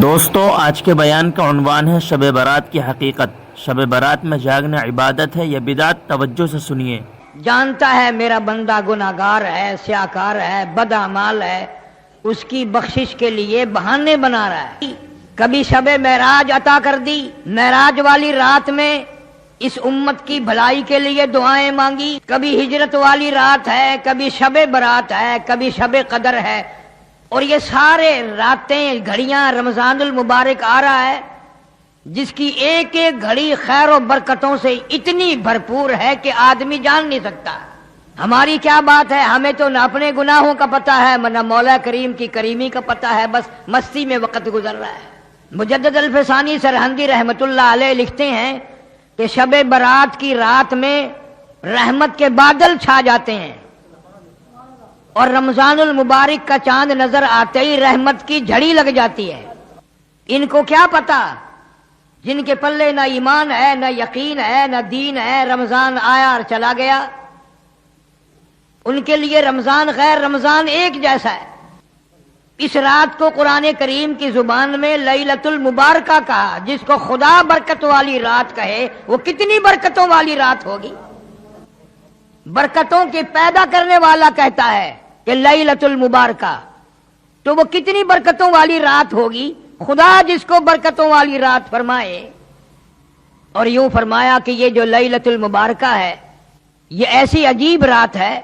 دوستو، آج کے بیان کا عنوان ہے شب برات کی حقیقت۔ شب برات میں جاگنا عبادت ہے یا بدعت؟ توجہ سے سنیے۔ جانتا ہے میرا بندہ گناہگار ہے، سیاکار ہے، بد اعمال ہے، اس کی بخشش کے لیے بہانے بنا رہا ہے۔ کبھی شب معراج عطا کر دی، معراج والی رات میں اس امت کی بھلائی کے لیے دعائیں مانگی۔ کبھی ہجرت والی رات ہے، کبھی شب برات ہے، کبھی شب قدر ہے، اور یہ سارے راتیں گھڑیاں رمضان المبارک آ رہا ہے جس کی ایک ایک گھڑی خیر و برکتوں سے اتنی بھرپور ہے کہ آدمی جان نہیں سکتا۔ ہماری کیا بات ہے، ہمیں تو نہ اپنے گناہوں کا پتہ ہے نہ مولا کریم کی کریمی کا پتہ ہے، بس مستی میں وقت گزر رہا ہے۔ مجدد الفسانی سرہندی رحمت اللہ علیہ لکھتے ہیں کہ شب برات کی رات میں رحمت کے بادل چھا جاتے ہیں اور رمضان المبارک کا چاند نظر آتے ہی رحمت کی جھڑی لگ جاتی ہے۔ ان کو کیا پتا، جن کے پلے نہ ایمان ہے، نہ یقین ہے، نہ دین ہے، رمضان آیا اور چلا گیا، ان کے لیے رمضان غیر رمضان ایک جیسا ہے۔ اس رات کو قرآن کریم کی زبان میں لیلۃ المبارکہ کہا، جس کو خدا برکت والی رات کہے وہ کتنی برکتوں والی رات ہوگی۔ برکتوں کے پیدا کرنے والا کہتا ہے کہ لیلۃ المبارکہ، تو وہ کتنی برکتوں والی رات ہوگی۔ خدا جس کو برکتوں والی رات فرمائے، اور یوں فرمایا کہ یہ جو لیلۃ المبارکہ ہے یہ ایسی عجیب رات ہے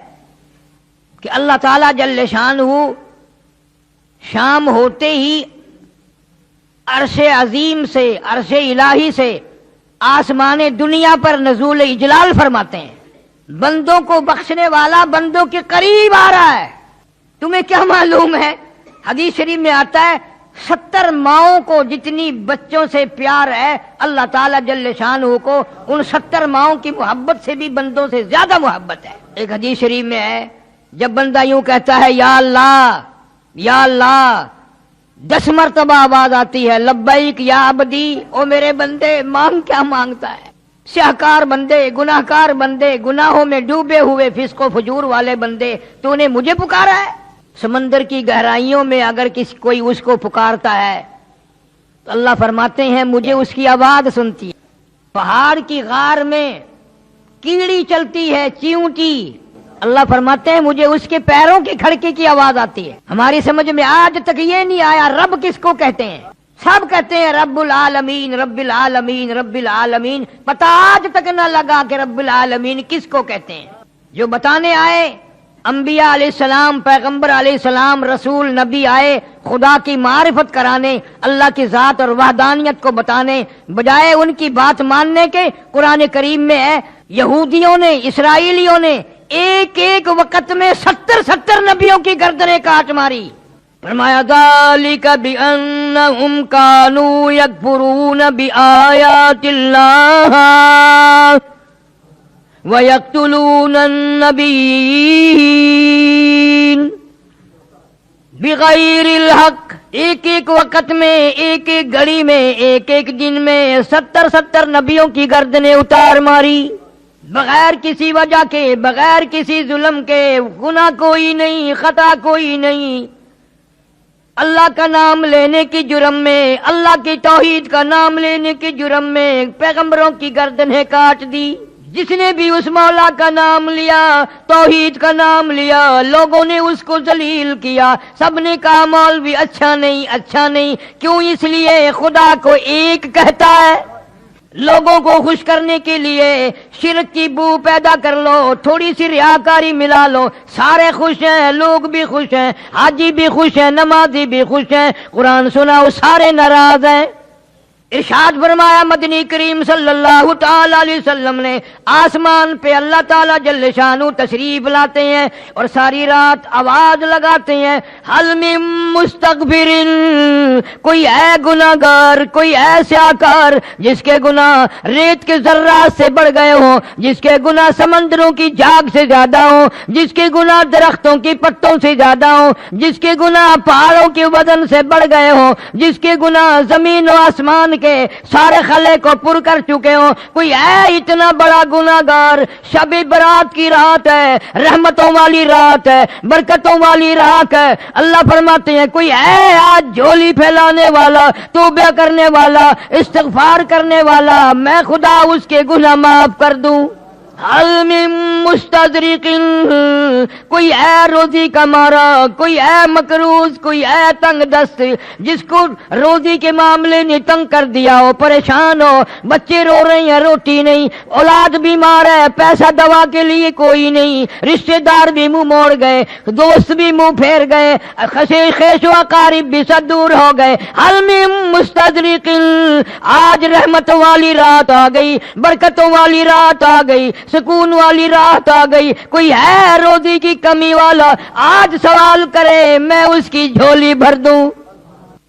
کہ اللہ تعالی جل شانہ شام ہوتے ہی عرش عظیم سے، عرش الہی سے آسمان دنیا پر نزول اجلال فرماتے ہیں۔ بندوں کو بخشنے والا بندوں کے قریب آ رہا ہے۔ تمہیں کیا معلوم ہے، حدیث شریف میں آتا ہے 70 ماؤں کو جتنی بچوں سے پیار ہے، اللہ تعالیٰ جل شانہ کو ان 70 ماؤں کی محبت سے بھی بندوں سے زیادہ محبت ہے۔ ایک حدیث شریف میں ہے، جب بندہ یوں کہتا ہے یا اللہ یا اللہ، 10 مرتبہ آواز آتی ہے لبیک یا عبدی، او میرے بندے مانگ کیا مانگتا ہے۔ سیاکار بندے، گناہکار بندے، گناہوں میں ڈوبے ہوئے فسق و فجور والے بندے، تو نے مجھے پکارا ہے۔ سمندر کی گہرائیوں میں اگر کوئی اس کو پکارتا ہے تو اللہ فرماتے ہیں مجھے اس کی آواز سنتی ہے۔ پہاڑ کی غار میں کیڑی چلتی ہے چیونٹی، اللہ فرماتے ہیں مجھے اس کے پیروں کی کھڑکی کی آواز آتی ہے۔ ہماری سمجھ میں آج تک یہ نہیں آیا رب کس کو کہتے ہیں۔ سب کہتے ہیں رب العالمین رب العالمین رب العالمین، پتہ آج تک نہ لگا کہ رب العالمین کس کو کہتے ہیں۔ جو بتانے آئے انبیاء علیہ السلام، پیغمبر علیہ السلام، رسول نبی آئے خدا کی معرفت کرانے، اللہ کی ذات اور وحدانیت کو بتانے، بجائے ان کی بات ماننے کے قرآن کریم میں ہے یہودیوں نے، اسرائیلیوں نے ایک ایک وقت میں 70 نبیوں کی گردنیں کاٹ ماری۔ فرمایا ذالک بأنہم کانوا یکفرون بآیات اللہ وَيَقْتُلُونَ النَّبِيِّينَ بِغَيْرِ الْحَقِّ، ایک ایک وقت میں، ایک ایک گھڑی میں، ایک ایک دن میں 70 نبیوں کی گردنیں اتار ماری، بغیر کسی وجہ کے، بغیر کسی ظلم کے، گناہ کوئی نہیں، خطا کوئی نہیں، اللہ کا نام لینے کی جرم میں، اللہ کی توحید کا نام لینے کی جرم میں پیغمبروں کی گردنیں کاٹ دی۔ جس نے بھی اس مولا کا نام لیا، توحید کا نام لیا، لوگوں نے اس کو ذلیل کیا، سب نے کہا مولوی اچھا نہیں، اچھا نہیں۔ کیوں؟ اس لیے خدا کو ایک کہتا ہے، لوگوں کو خوش کرنے کے لیے شرک کی بو پیدا کر لو، تھوڑی سی ریاکاری ملا لو، سارے خوش ہیں، لوگ بھی خوش ہیں، حاجی بھی خوش ہیں، نمازی بھی خوش ہیں، قرآن سناؤ سارے ناراض ہیں۔ ارشاد فرمایا مدنی کریم صلی اللہ تعالی علیہ وسلم نے، آسمان پہ اللہ تعالی جل شانہ تشریف لاتے ہیں اور ساری رات آواز لگاتے ہیں حل من مستغفر، کوئی ہے گناہگار، کوئی ہے سیاکار جس کے گناہ ریت کے ذرات سے بڑھ گئے ہوں، جس کے گناہ سمندروں کی جھاگ سے زیادہ ہوں، جس کے گناہ درختوں کی پتوں سے زیادہ ہوں، جس کے گناہ پہاڑوں کے وزن سے بڑھ گئے ہوں، جس کے گناہ زمین و آسمان کے سارے خلے کو پر کر چکے ہوں، کوئی ہے اتنا بڑا گناہگار؟ شب برات کی رات ہے، رحمتوں والی رات ہے، برکتوں والی رات ہے۔ اللہ فرماتے ہیں کوئی ہے آج جھولی پھیلانے والا، توبہ کرنے والا، استغفار کرنے والا، میں خدا اس کے گناہ معاف کر دوں۔ حل من مستدرک، کوئی ہے روزی کا مارا، کوئی ہے مقروض، کوئی ہے تنگ دست، جس کو روزی کے معاملے نے تنگ کر دیا ہو، پریشان ہو، بچے رو رہے ہیں روٹی نہیں، اولاد بیمار ہے پیسہ دوا کے لیے کوئی نہیں، رشتہ دار بھی منہ موڑ گئے، دوست بھی منہ پھیر گئے، خیش و اقارب بھی سب دور ہو گئے۔ حل من مستدرک، آج رحمت والی رات آ گئی، برکتوں والی رات آ گئی، سکون والی رات آ گئی، کوئی ہے روزی کی کمی والا آج سوال کرے میں اس کی جھولی بھر دوں۔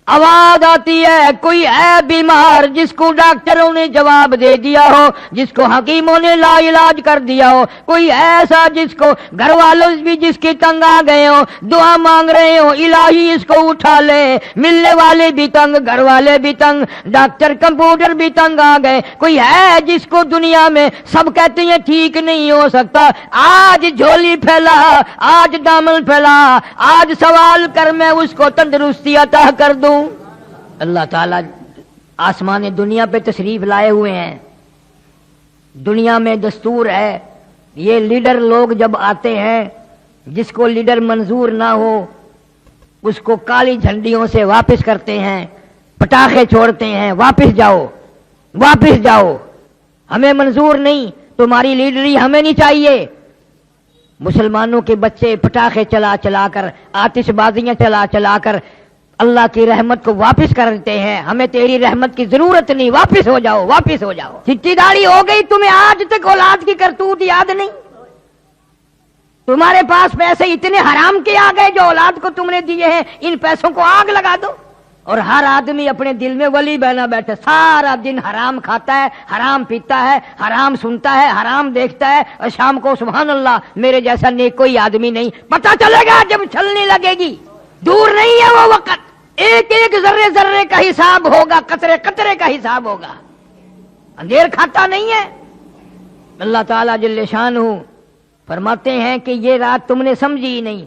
آواز آتی ہے کوئی ہے بیمار جس کو ڈاکٹروں نے جواب دے دیا ہو، جس کو حکیموں نے لا علاج کر دیا ہو، کوئی ایسا جس کو گھر والوں بھی جس کے تنگ آ گئے ہو، دعا مانگ رہے ہو الہی اس کو اٹھا لے، ملنے والے بھی تنگ، گھر والے بھی تنگ، ڈاکٹر کمپیوٹر بھی تنگ آ گئے، کوئی ہے جس کو دنیا میں سب کہتے ہیں ٹھیک نہیں ہو سکتا، آج جھولی پھیلا، آج دامن پھیلا، آج سوال کر میں اس کو تندرستی عطا کر دوں۔ اللہ تعالیٰ آسمان دنیا پہ تشریف لائے ہوئے ہیں۔ دنیا میں دستور ہے یہ لیڈر لوگ جب آتے ہیں، جس کو لیڈر منظور نہ ہو اس کو کالی جھنڈیوں سے واپس کرتے ہیں، پٹاخے چھوڑتے ہیں، واپس جاؤ واپس جاؤ، ہمیں منظور نہیں، تمہاری لیڈری ہمیں نہیں چاہیے۔ مسلمانوں کے بچے پٹاخے چلا چلا کر، آتش بازیاں چلا چلا کر اللہ کی رحمت کو واپس کرتے ہیں، ہمیں تیری رحمت کی ضرورت نہیں، واپس ہو جاؤ واپس ہو جاؤ۔ چٹی داڑھی ہو گئی تمہیں آج تک اولاد کی کرتوت یاد نہیں؟ تمہارے پاس پیسے اتنے حرام کے آ گئے جو اولاد کو تم نے دیے ہیں، ان پیسوں کو آگ لگا دو۔ اور ہر آدمی اپنے دل میں ولی بنا بیٹھے، سارا دن حرام کھاتا ہے، حرام پیتا ہے، حرام سنتا ہے، حرام دیکھتا ہے، اور شام کو سبحان اللہ میرے جیسا نیک کوئی آدمی نہیں۔ پتہ چلے گا جب چلنے لگے گی، دور نہیں ہے وہ وقت، ایک ایک ذرے ذرے کا حساب ہوگا، قطرے قطرے کا حساب ہوگا، اندھیر کھاتا نہیں ہے۔ اللہ تعالیٰ جل شانہ فرماتے ہیں کہ یہ رات تم نے سمجھی نہیں،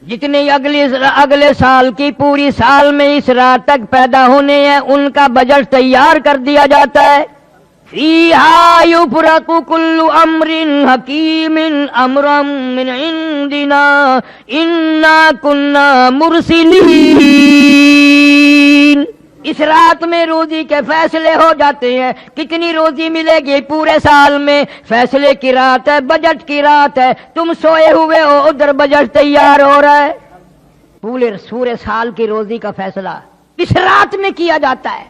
جتنے اگلے سال کی پوری سال میں اس رات تک پیدا ہونے ہیں ان کا بجٹ تیار کر دیا جاتا ہے۔ فیہا یفرق کل امر حکیم امرا من عندنا انا کنا مرسلین، اس رات میں روزی کے فیصلے ہو جاتے ہیں، کتنی روزی ملے گی پورے سال میں، فیصلے کی رات ہے، بجٹ کی رات ہے، تم سوئے ہوئے ہو ادھر بجٹ تیار ہو رہا ہے، پورے سال کی روزی کا فیصلہ اس رات میں کیا جاتا ہے۔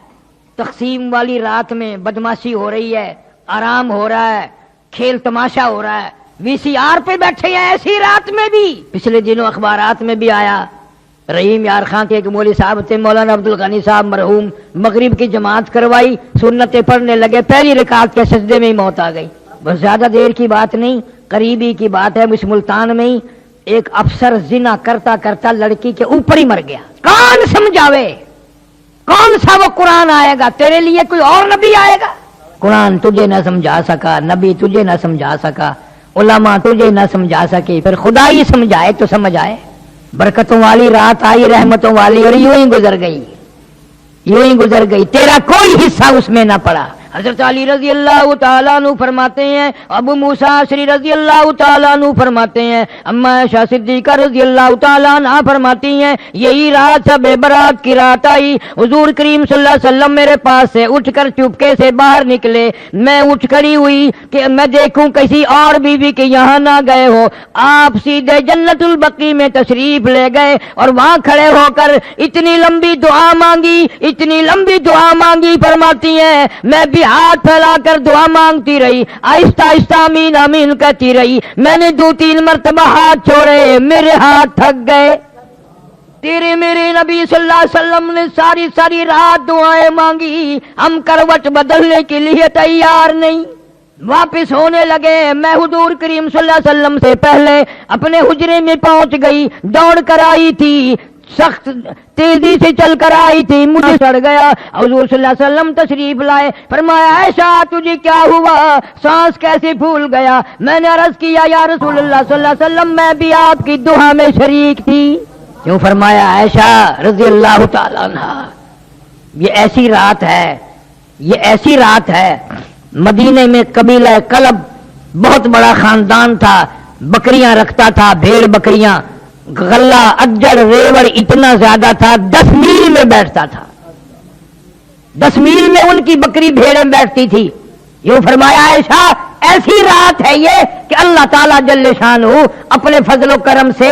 تقسیم والی رات میں بدماشی ہو رہی ہے، آرام ہو رہا ہے، کھیل تماشا ہو رہا ہے، وی سی آر پہ بیٹھے ہیں ایسی رات میں بھی۔ پچھلے دنوں اخبارات میں بھی آیا، رحیم یار خان کے ایک مولوی صاحب تھے، مولانا عبدالغنی صاحب مرحوم، مغرب کی جماعت کروائی، سنتیں پڑھنے لگے، پہلی رکعت کے سجدے میں ہی موت آ گئی۔ بس زیادہ دیر کی بات نہیں، قریبی کی بات ہے، اس ملتان میں ہی ایک افسر زنا کرتا کرتا لڑکی کے اوپر ہی مر گیا۔ کون سمجھاوے؟ کون سا وہ قرآن آئے گا؟ تیرے لیے کوئی اور نبی آئے گا؟ قرآن تجھے نہ سمجھا سکا، نبی تجھے نہ سمجھا سکا، علماء تجھے نہ سمجھا سکے، پھر خدا ہی سمجھائے تو سمجھ آئے۔ برکتوں والی رات آئی، رحمتوں والی، اور یوں ہی گزر گئی، یوں ہی گزر گئی، تیرا کوئی حصہ اس میں نہ پڑا۔ حضرت علی رضی اللہ تعالیٰ عنہ فرماتے ہیں، ابو موسیٰ اشعری رضی اللہ تعالیٰ عنہ فرماتے ہیں، اما عائشہ صدیقہ رضی اللہ تعالیٰ عنہ فرماتی ہیں، یہی رات شب برات کی رات آئی، حضور کریم صلی اللہ علیہ وسلم میرے پاس سے اٹھ کر چپکے سے باہر نکلے، میں اٹھ کھڑی ہوئی کہ میں دیکھوں کسی اور بیوی کے یہاں نہ گئے ہو، آپ سیدھے جنت البقیع میں تشریف لے گئے اور وہاں کھڑے ہو کر اتنی لمبی دعا مانگی، اتنی لمبی دعا مانگی، فرماتی ہیں میں بھی ہاتھ پھیلا کر دعا مانگتی رہی، آہستہ آہستہ آمین آمین کہتی رہی، میں نے 2-3 مرتبہ ہاتھ چھوڑے، میرے ہاتھ تھک گئے۔ تیرے میرے نبی صلی اللہ علیہ وسلم نے ساری رات دعائیں مانگی، ہم کروٹ بدلنے کے لیے تیار نہیں۔ واپس ہونے لگے، میں حضور کریم صلی اللہ علیہ وسلم سے پہلے اپنے حجرے میں پہنچ گئی، دوڑ کر آئی تھی، سخت تیزی سے چل کر آئی تھی، مجھے چڑھ گیا۔ حضور صلی اللہ علیہ وسلم تشریف لائے، فرمایا عائشہ تجھے کیا ہوا، سانس کیسے پھول گیا؟ میں نے عرض کیا یا رسول اللہ صلی اللہ علیہ وسلم میں بھی آپ کی دعا میں شریک تھی۔ کیوں؟ فرمایا عائشہ رضی اللہ تعالیٰ عنہا، یہ ایسی رات ہے، یہ ایسی رات ہے، مدینے میں قبیلہ کلب بہت بڑا خاندان تھا، بکریاں رکھتا تھا، بھیڑ بکریاں، غلہ اجڑ ریوڑ اتنا زیادہ تھا، 10 میل میں بیٹھتا تھا، 10 میل میں ان کی بکری بھیڑیں بیٹھتی تھی۔ یوں فرمایا عائشہ ایسی رات ہے یہ کہ اللہ تعالیٰ جل شانہ اپنے فضل و کرم سے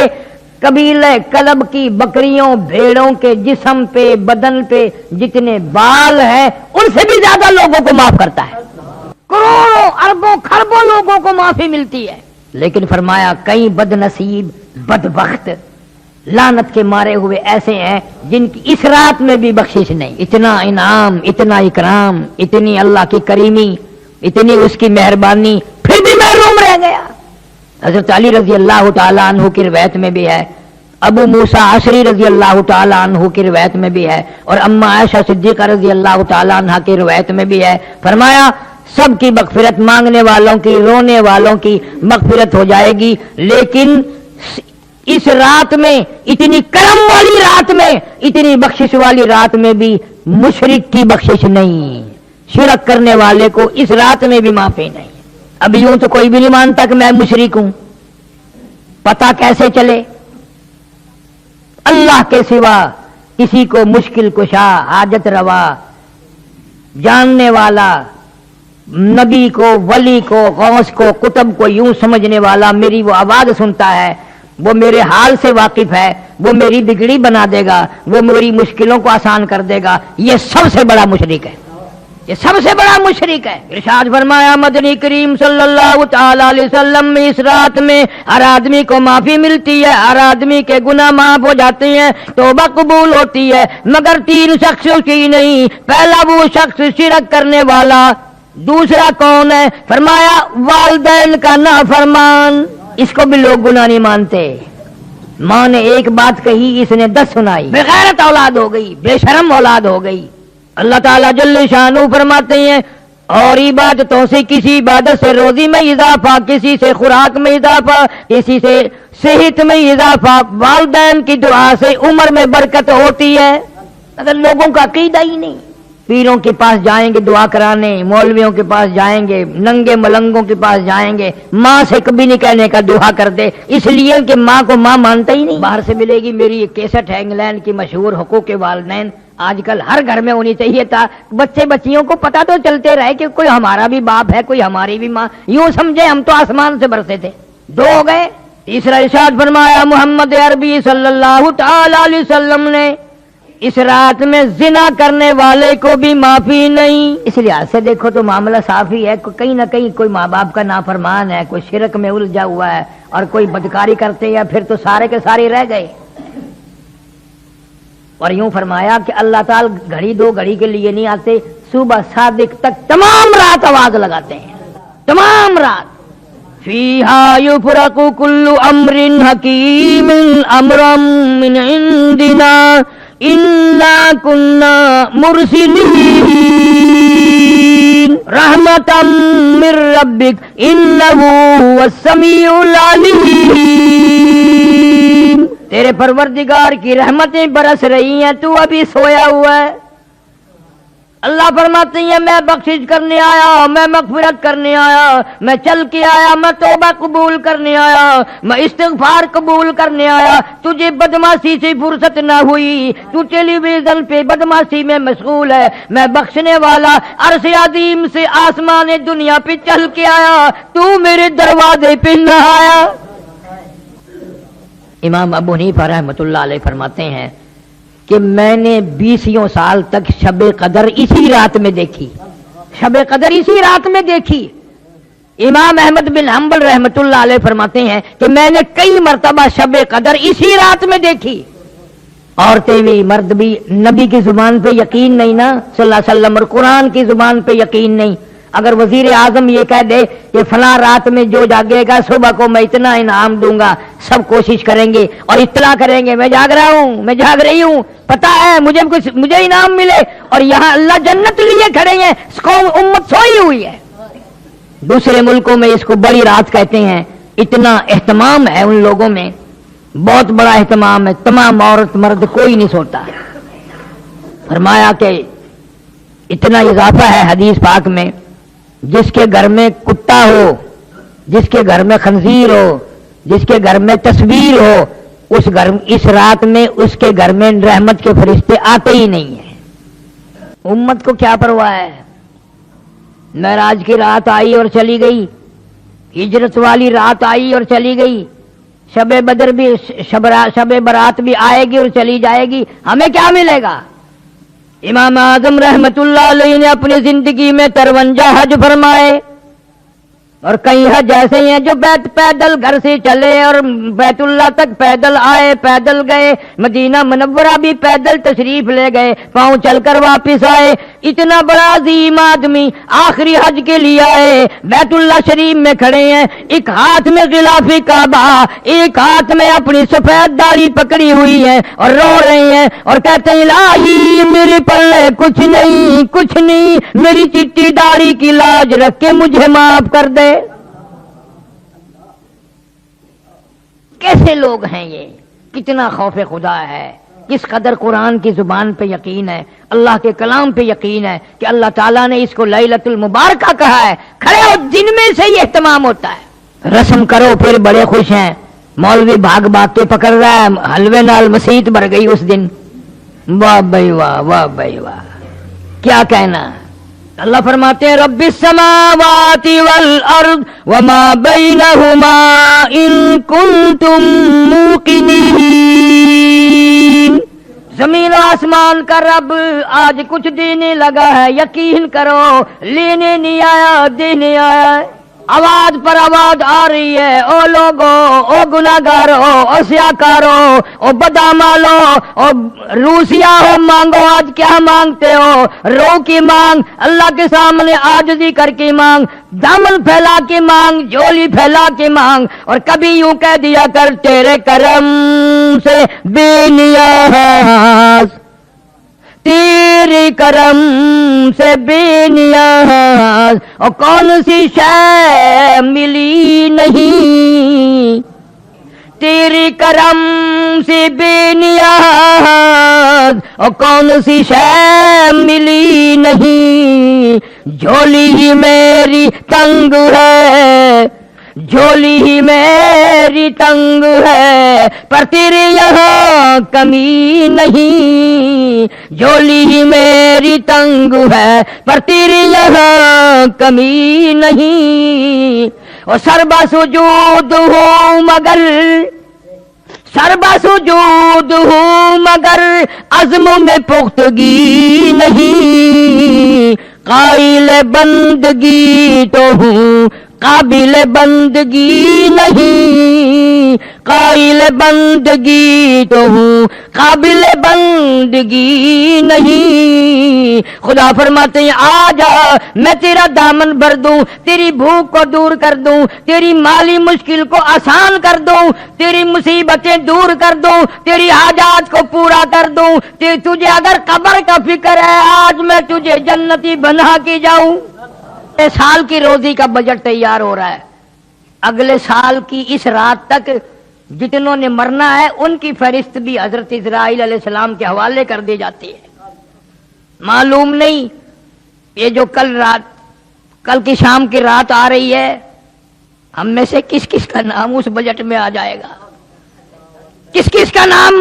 قبیلہ کلب کی بکریوں بھیڑوں کے جسم پہ بدن پہ جتنے بال ہیں ان سے بھی زیادہ لوگوں کو معاف کرتا ہے، کروڑوں اربوں خربوں لوگوں کو معافی ملتی ہے۔ لیکن فرمایا کئی بد نصیب بدبخت لعنت کے مارے ہوئے ایسے ہیں جن کی اس رات میں بھی بخشش نہیں۔ اتنا انعام، اتنا اکرام، اتنی اللہ کی کریمی، اتنی اس کی مہربانی، پھر بھی محروم رہ گیا۔ حضرت علی رضی اللہ تعالیٰ عنہ کی روایت میں بھی ہے، ابو موسیٰ عشری رضی اللہ تعالیٰ عنہ کی روایت میں بھی ہے، اور اما عائشہ صدیقہ رضی اللہ تعالیٰ عنہ کی روایت میں بھی ہے، فرمایا سب کی مغفرت، مانگنے والوں کی، رونے والوں کی مغفرت ہو جائے گی، لیکن اس رات میں، اتنی کرم والی رات میں، اتنی بخشش والی رات میں بھی مشرک کی بخشش نہیں، شرک کرنے والے کو اس رات میں بھی معافی نہیں۔ اب یوں تو کوئی بھی نہیں مانتا کہ میں مشرک ہوں، پتہ کیسے چلے؟ اللہ کے سوا کسی کو مشکل کشا، حاجت روا، جاننے والا، نبی کو، ولی کو، غوث کو، قطب کو یوں سمجھنے والا، میری وہ آواز سنتا ہے، وہ میرے حال سے واقف ہے، وہ میری بگڑی بنا دے گا، وہ میری مشکلوں کو آسان کر دے گا، یہ سب سے بڑا مشرک ہے، یہ سب سے بڑا مشرک ہے۔ ارشاد فرمایا مدنی کریم صلی اللہ تعالی علیہ وسلم میں اس رات میں ہر آدمی کو معافی ملتی ہے، ہر آدمی کے گناہ معاف ہو جاتے ہیں، توبہ قبول ہوتی ہے، مگر 3 شخص کی نہیں۔ پہلا وہ شخص شرک کرنے والا، دوسرا کون ہے؟ فرمایا والدین کا نافرمان، اس کو بھی لوگ گناہ نہیں مانتے، ماں نے ایک بات کہی اس نے 10 سنائی، بغیرت اولاد ہو گئی، بے شرم اولاد ہو گئی۔ اللہ تعالیٰ جل شانہ فرماتے ہیں اور عبادتوں سے، کسی عبادت سے روزی میں اضافہ، کسی سے خوراک میں اضافہ، کسی سے صحت میں اضافہ، والدین کی دعا سے عمر میں برکت ہوتی ہے۔ اگر لوگوں کا عقیدہ ہی نہیں، پیروں کے پاس جائیں گے دعا کرانے، مولویوں کے پاس جائیں گے، ننگے ملنگوں کے پاس جائیں گے، ماں سے کبھی نہیں کہنے کا دعا کر دے، اس لیے کہ ماں کو ماں مانتا ہی نہیں۔ باہر سے ملے گی میری ایک کیسٹ ہے انگلینڈ کی مشہور حقوق والدین، آج کل ہر گھر میں ہونی چاہیے تھا، بچے بچیوں کو پتہ تو چلتے رہے کہ کوئی ہمارا بھی باپ ہے، کوئی ہماری بھی ماں، یوں سمجھے ہم تو آسمان سے برسے تھے۔ 2 ہو گئے۔ تیسرا ارشاد فرمایا محمد عربی صلی اللہ تعالی علیہ وسلم نے اس رات میں زنا کرنے والے کو بھی معافی نہیں۔ اس لحاظ سے دیکھو تو معاملہ صاف ہی ہے، کہیں نہ کہیں کوئی ماں باپ کا نافرمان ہے، کوئی شرک میں الجھا ہوا ہے اور کوئی بدکاری کرتے ہیں، پھر تو سارے کے سارے رہ گئے۔ اور یوں فرمایا کہ اللہ تعالی گھڑی 2 گھڑی کے لیے نہیں آتے، صبح صادق تک تمام رات آواز لگاتے ہیں، تمام رات۔ فیہا یفرق کل امر حکیم امرا من عندنا انا کنا مرسلین رحمتا من ربک انہ هو السمیع العلیم۔ تیرے پروردگار کی رحمتیں برس رہی ہیں، تو ابھی سویا ہوا ہے۔ اللہ فرماتے ہیں میں بخشش کرنے آیا، میں مغفرت کرنے آیا، میں چل کے آیا، میں توبہ قبول کرنے آیا، میں استغفار قبول کرنے آیا، تجھے بدمعاشی سے فرصت نہ ہوئی، تو ٹیلی ویژن پہ بدمعاشی میں مشغول ہے، میں بخشنے والا عرش عظیم سے آسمان دنیا پہ چل کے آیا، تو میرے دروازے پہ نہ آیا۔ امام ابو حنیفہ رحمۃ اللہ علیہ فرماتے ہیں کہ میں نے 20 سال تک شب قدر اسی رات میں دیکھی، شب قدر اسی رات میں دیکھی۔ امام احمد بن حنبل رحمۃ اللہ علیہ فرماتے ہیں کہ میں نے کئی مرتبہ شب قدر اسی رات میں دیکھی۔ عورتیں بھی مرد بھی، نبی کی زبان پہ یقین نہیں نا صلی اللہ علیہ وسلم، اور قرآن کی زبان پہ یقین نہیں، اگر وزیر اعظم یہ کہہ دے کہ فلاں رات میں جو جاگے گا صبح کو میں اتنا انعام دوں گا، سب کوشش کریں گے اور اطلاع کریں گے میں جاگ رہا ہوں، میں جاگ رہی ہوں، پتہ ہے مجھے انعام ملے، اور یہاں اللہ جنت لیے کھڑے ہیں، اس قوم امت سوئی ہوئی ہے۔ دوسرے ملکوں میں اس کو بڑی رات کہتے ہیں، اتنا اہتمام ہے ان لوگوں میں، بہت بڑا اہتمام ہے، تمام عورت مرد کوئی نہیں سوتا۔ فرمایا کہ اتنا اضافہ ہے حدیث پاک میں، جس کے گھر میں کتا ہو، جس کے گھر میں خنزیر ہو، جس کے گھر میں تصویر ہو، اس رات میں اس کے گھر میں رحمت کے فرشتے آتے ہی نہیں ہیں۔ امت کو کیا پرواہ ہے؟ معراج کی رات آئی اور چلی گئی، ہجرت والی رات آئی اور چلی گئی، شب بدر بھی شب برات بھی آئے گی اور چلی جائے گی، ہمیں کیا ملے گا؟ امام اعظم رحمت اللہ علیہ نے اپنی زندگی میں 53 حج فرمائے، اور کئی حج ایسے ہیں جو پیدل گھر سے چلے اور بیت اللہ تک پیدل آئے، پیدل گئے، مدینہ منورہ بھی پیدل تشریف لے گئے، پاؤں چل کر واپس آئے۔ اتنا بڑا عظیم آدمی آخری حج کے لیے آئے، بیت اللہ شریف میں کھڑے ہیں، ایک ہاتھ میں غلاف کعبہ، ایک ہاتھ میں اپنی سفید داڑھی پکڑی ہوئی ہے اور رو رہے ہیں اور کہتے ہیں الہی میرے پلے کچھ نہیں، کچھ نہیں، میری چٹی داڑھی کی لاج رکھ کے مجھے معاف کر دے۔ کیسے لوگ ہیں یہ؟ کتنا خوف خدا ہے، کس قدر قرآن کی زبان پہ یقین ہے، اللہ کے کلام پہ یقین ہے کہ اللہ تعالیٰ نے اس کو لیلۃ المبارکہ کہا ہے۔ کھڑے ہو، دن میں سے ہی اہتمام ہوتا ہے، رسم کرو پھر بڑے خوش ہیں۔ مولوی بھاگ بھاگ کے پکڑ رہا ہے، حلوے نال مسیت بھر گئی اس دن، واہ بھائی واہ، واہ بھائی واہ، کیا کہنا۔ اللہ فرماتے ہیں رب السماوات والارض وما بینہما ان کنتم موقنین، زمین و آسمان کا رب آج کچھ دینے لگا ہے، یقین کرو، لینے نہیں آیا، دینے آیا ہے۔ آواز پر آواز آ رہی ہے، او لوگو، او گناہگارو، او سیاکارو، او بدامالو، او روسیا ہو، مانگو آج کیا مانگتے ہو؟ رو کی مانگ، اللہ کے سامنے عاجزی کر کے مانگ، دامن پھیلا کے مانگ، جھولی پھیلا کے مانگ، اور کبھی یوں کہہ دیا کر تیرے کرم سے بے نیاز، تیرے کرم سے بے نیاز، اور کون سی شے ملی نہیں، تیرے کرم سے بے نیاز، اور کون سی شے ملی نہیں، جھولی ہی میری تنگ ہے، جھولی ہی میری تنگ ہے، پر تیرے یہاں کمی نہیں، جھولی ہی میری تنگ ہے، پر تیرے یہاں کمی نہیں، اور سربا سجود ہوں مگر، سربا سجود ہوں مگر عزم میں پختگی نہیں، قائل بندگی تو ہوں قابل بندگی نہیں، قائل بندگی تو ہوں قابل بندگی نہیں۔ خدا فرماتے ہیں آ جا میں تیرا دامن بھر دوں، تیری بھوک کو دور کر دوں، تیری مالی مشکل کو آسان کر دوں، تیری مصیبتیں دور کر دوں، تیری حاجات کو پورا کر دوں، تجھے اگر قبر کا فکر ہے آج میں تجھے جنتی بنا کے جاؤں۔ سال کی روزی کا بجٹ تیار ہو رہا ہے، اگلے سال کی اس رات تک جتنوں نے مرنا ہے ان کی فہرست بھی حضرت اسرائیل علیہ السلام کے حوالے کر دی جاتی ہے۔ معلوم نہیں یہ جو کل کی شام کی رات آ رہی ہے، ہم میں سے کس کس کا نام اس بجٹ میں آ جائے گا، کس کس کا نام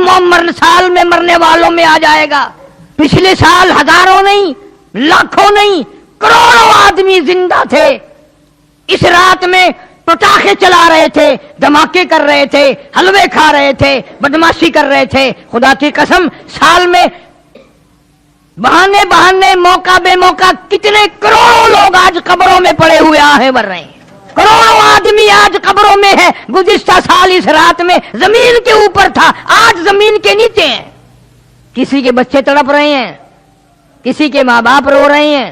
سال میں مرنے والوں میں آ جائے گا۔ پچھلے سال ہزاروں نہیں، لاکھوں نہیں، کروڑوں آدمی زندہ تھے، اس رات میں پٹاخے چلا رہے تھے، دھماکے کر رہے تھے، حلوے کھا رہے تھے، بدماشی کر رہے تھے۔ خدا کی قسم سال میں بہانے موقع بے موقع کتنے کروڑوں لوگ آج قبروں میں پڑے ہوئے آہیں بھر رہے ہیں، کروڑوں آدمی آج قبروں میں ہے۔ گزشتہ سال اس رات میں زمین کے اوپر تھا، آج زمین کے نیچے ہیں۔ کسی کے بچے تڑپ رہے ہیں، کسی کے ماں باپ رو رہے ہیں،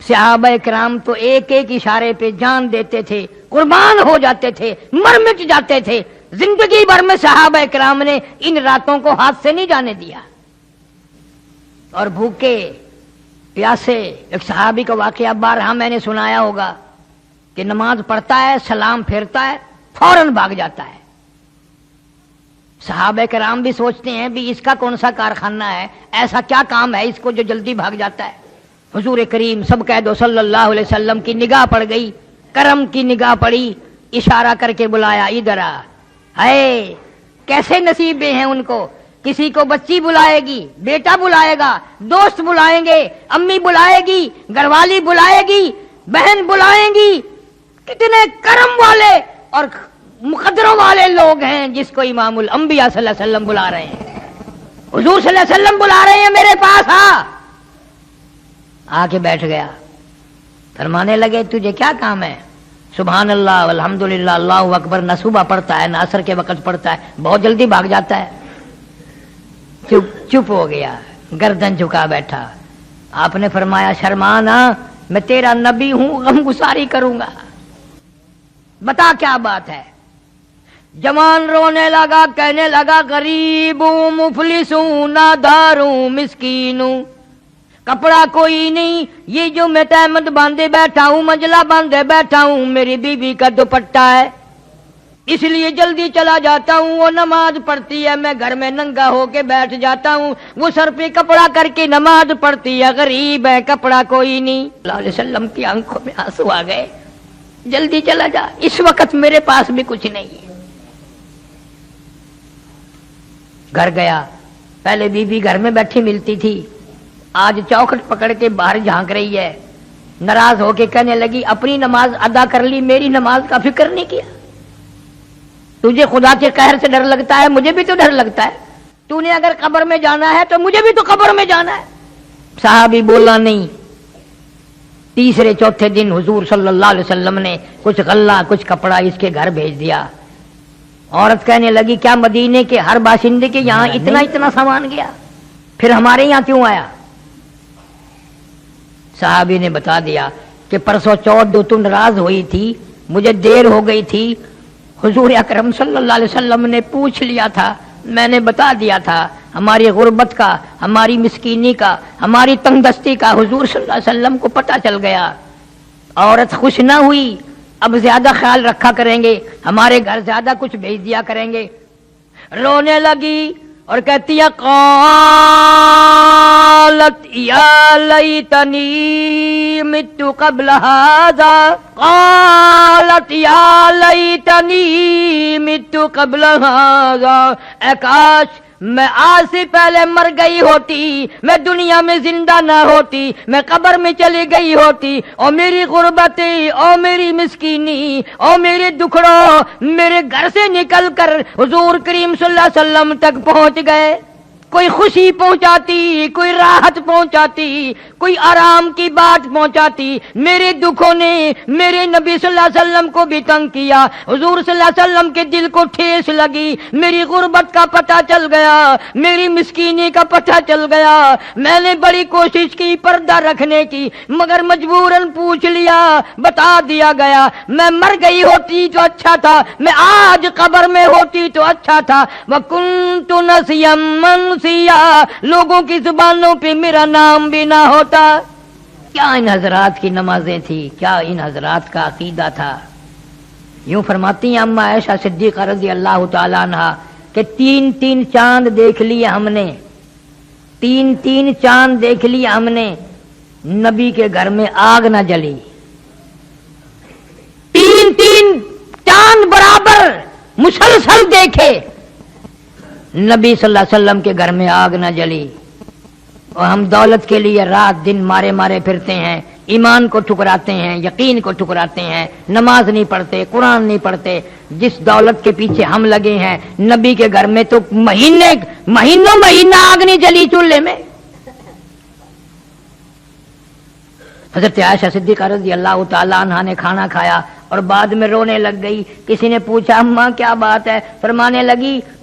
صحابہ کرام تو ایک ایک اشارے پہ جان دیتے تھے، قربان ہو جاتے تھے، مر مٹ جاتے تھے۔ زندگی بھر میں صحابہ کرام نے ان راتوں کو ہاتھ سے نہیں جانے دیا، اور بھوکے پیاسے۔ ایک صحابی کا واقعہ بارہا میں نے سنایا ہوگا کہ نماز پڑھتا ہے، سلام پھیرتا ہے، فوراً بھاگ جاتا ہے۔ صحابہ کرام بھی سوچتے ہیں بھی اس کا کون سا کارخانہ ہے، ایسا کیا کام ہے اس کو جو جلدی بھاگ جاتا ہے۔ حضور کریم سب کہہ دو صلی اللہ علیہ وسلم کی نگاہ پڑ گئی، کرم کی نگاہ پڑی، اشارہ کر کے بلایا، ادھر آ۔ ہے کیسے نصیبے ہیں ان کو، کسی کو بچی بلائے گی، بیٹا بلائے گا، دوست بلائیں گے، امی بلائے گی، گھر والی بلائے گی، بہن بلائیں گی۔ کتنے کرم والے اور مقدروں والے لوگ ہیں جس کو امام الانبیاء صلی اللہ علیہ وسلم بلا رہے ہیں۔ حضور صلی اللہ علیہ وسلم بلا رہے ہیں میرے پاس، آ کے بیٹھ گیا۔ فرمانے لگے تجھے کیا کام ہے؟ سبحان اللہ والحمدللہ اللہ اکبر نہ صبح پڑھتا ہے نہ عصر کے وقت پڑھتا ہے، بہت جلدی بھاگ جاتا ہے۔ چپ ہو گیا، گردن جھکا بیٹھا۔ آپ نے فرمایا شرمانا، میں تیرا نبی ہوں، غم گساری کروں گا، بتا کیا بات ہے۔ جوان رونے لگا، کہنے لگا غریب ہوں، مفلس ہوں، نادار ہوں، مسکین ہوں، کپڑا کوئی نہیں، یہ جو میں تہمت باندھے بیٹھا ہوں، منجلا باندھے بیٹھا ہوں، میری بیوی کا دوپٹہ ہے، اس لیے جلدی چلا جاتا ہوں۔ وہ نماز پڑھتی ہے، میں گھر میں ننگا ہو کے بیٹھ جاتا ہوں، وہ سر پہ کپڑا کر کے نماز پڑھتی ہے، غریب ہے، کپڑا کوئی نہیں۔ صلی اللہ علیہ وسلم کی آنکھوں میں آنسو آ گئے، جلدی چلا جا، اس وقت میرے پاس بھی کچھ نہیں ہے۔ گھر گیا، پہلے بیوی گھر میں بیٹھی ملتی تھی، آج چوکھٹ پکڑ کے باہر جھانک رہی ہے، ناراض ہو کے کہنے لگی اپنی نماز ادا کر لی، میری نماز کا فکر نہیں کیا۔ تجھے خدا کے قہر سے ڈر لگتا ہے، مجھے بھی تو ڈر لگتا ہے، تو نے اگر قبر میں جانا ہے تو مجھے بھی تو قبر میں جانا ہے۔ صحابی بولا نہیں۔ تیسرے چوتھے دن حضور صلی اللہ علیہ وسلم نے کچھ غلہ کچھ کپڑا اس کے گھر بھیج دیا۔ عورت کہنے لگی کیا مدینے کے ہر باشندے کے یہاں اتنا اتنا سامان گیا، پھر ہمارے یہاں کیوں آیا؟ صحابی نے بتا دیا کہ پرسوں چوتھ دو تو ناراض ہوئی تھی، مجھے دیر ہو گئی تھی، حضور اکرم صلی اللہ علیہ وسلم نے پوچھ لیا تھا، میں نے بتا دیا تھا ہماری غربت کا، ہماری مسکینی کا، ہماری تنگ دستی کا حضور صلی اللہ علیہ وسلم کو پتہ چل گیا۔ عورت خوش نہ ہوئی، اب زیادہ خیال رکھا کریں گے، ہمارے گھر زیادہ کچھ بھیج دیا کریں گے۔ رونے لگی اور کہتی ہے قالت یا لیتنی مت قبل ھذا، قالت یا لیتنی مت قبل ھذا، اے کاش میں آج سے پہلے مر گئی ہوتی، میں دنیا میں زندہ نہ ہوتی، میں قبر میں چلی گئی ہوتی، اور میری غربتی اور میری مسکینی اور میرے دکھڑوں میرے گھر سے نکل کر حضور کریم صلی اللہ علیہ وسلم تک پہنچ گئے۔ کوئی خوشی پہنچاتی، کوئی راحت پہنچاتی، کوئی آرام کی بات پہنچاتی، میرے دکھوں نے میرے نبی صلی اللہ علیہ وسلم کو بھی تنگ کیا، حضور صلی اللہ علیہ وسلم کے دل کو ٹھیس لگی، میری غربت کا پتہ چل گیا، میری مسکینی کا پتہ چل گیا، میں نے بڑی کوشش کی پردہ رکھنے کی، مگر مجبوراً پوچھ لیا، بتا دیا گیا، میں مر گئی ہوتی تو اچھا تھا، میں آج قبر میں ہوتی تو اچھا تھا، وَكُنْتُ نَسْيًا مَنْسِيًّا، لوگوں کی زبانوں پہ میرا نام بھی نہ ہوتا۔ کیا ان حضرات کی نمازیں تھی، کیا ان حضرات کا عقیدہ تھا۔ یوں فرماتی ہیں اما عائشہ صدیقہ رضی اللہ تعالی عنہا کہ 3 چاند دیکھ لیے ہم نے، 3 چاند دیکھ لیے ہم نے، نبی کے گھر میں آگ نہ جلی۔ 3 چاند برابر مسلسل دیکھے، نبی صلی اللہ علیہ وسلم کے گھر میں آگ نہ جلی، اور ہم دولت کے لیے رات دن مارے مارے پھرتے ہیں، ایمان کو ٹھکراتے ہیں، یقین کو ٹھکراتے ہیں، نماز نہیں پڑھتے، قرآن نہیں پڑھتے۔ جس دولت کے پیچھے ہم لگے ہیں، نبی کے گھر میں تو مہینہ آگ نہیں جلی چولہے میں۔ حضرت عائشہ صدیقہ رضی اللہ تعالی عنہا نے کھانا کھایا اور بعد میں رونے لگ گئی۔ کسی نے پوچھا اماں کیا بات ہے؟ فرمانے لگی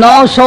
900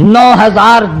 9000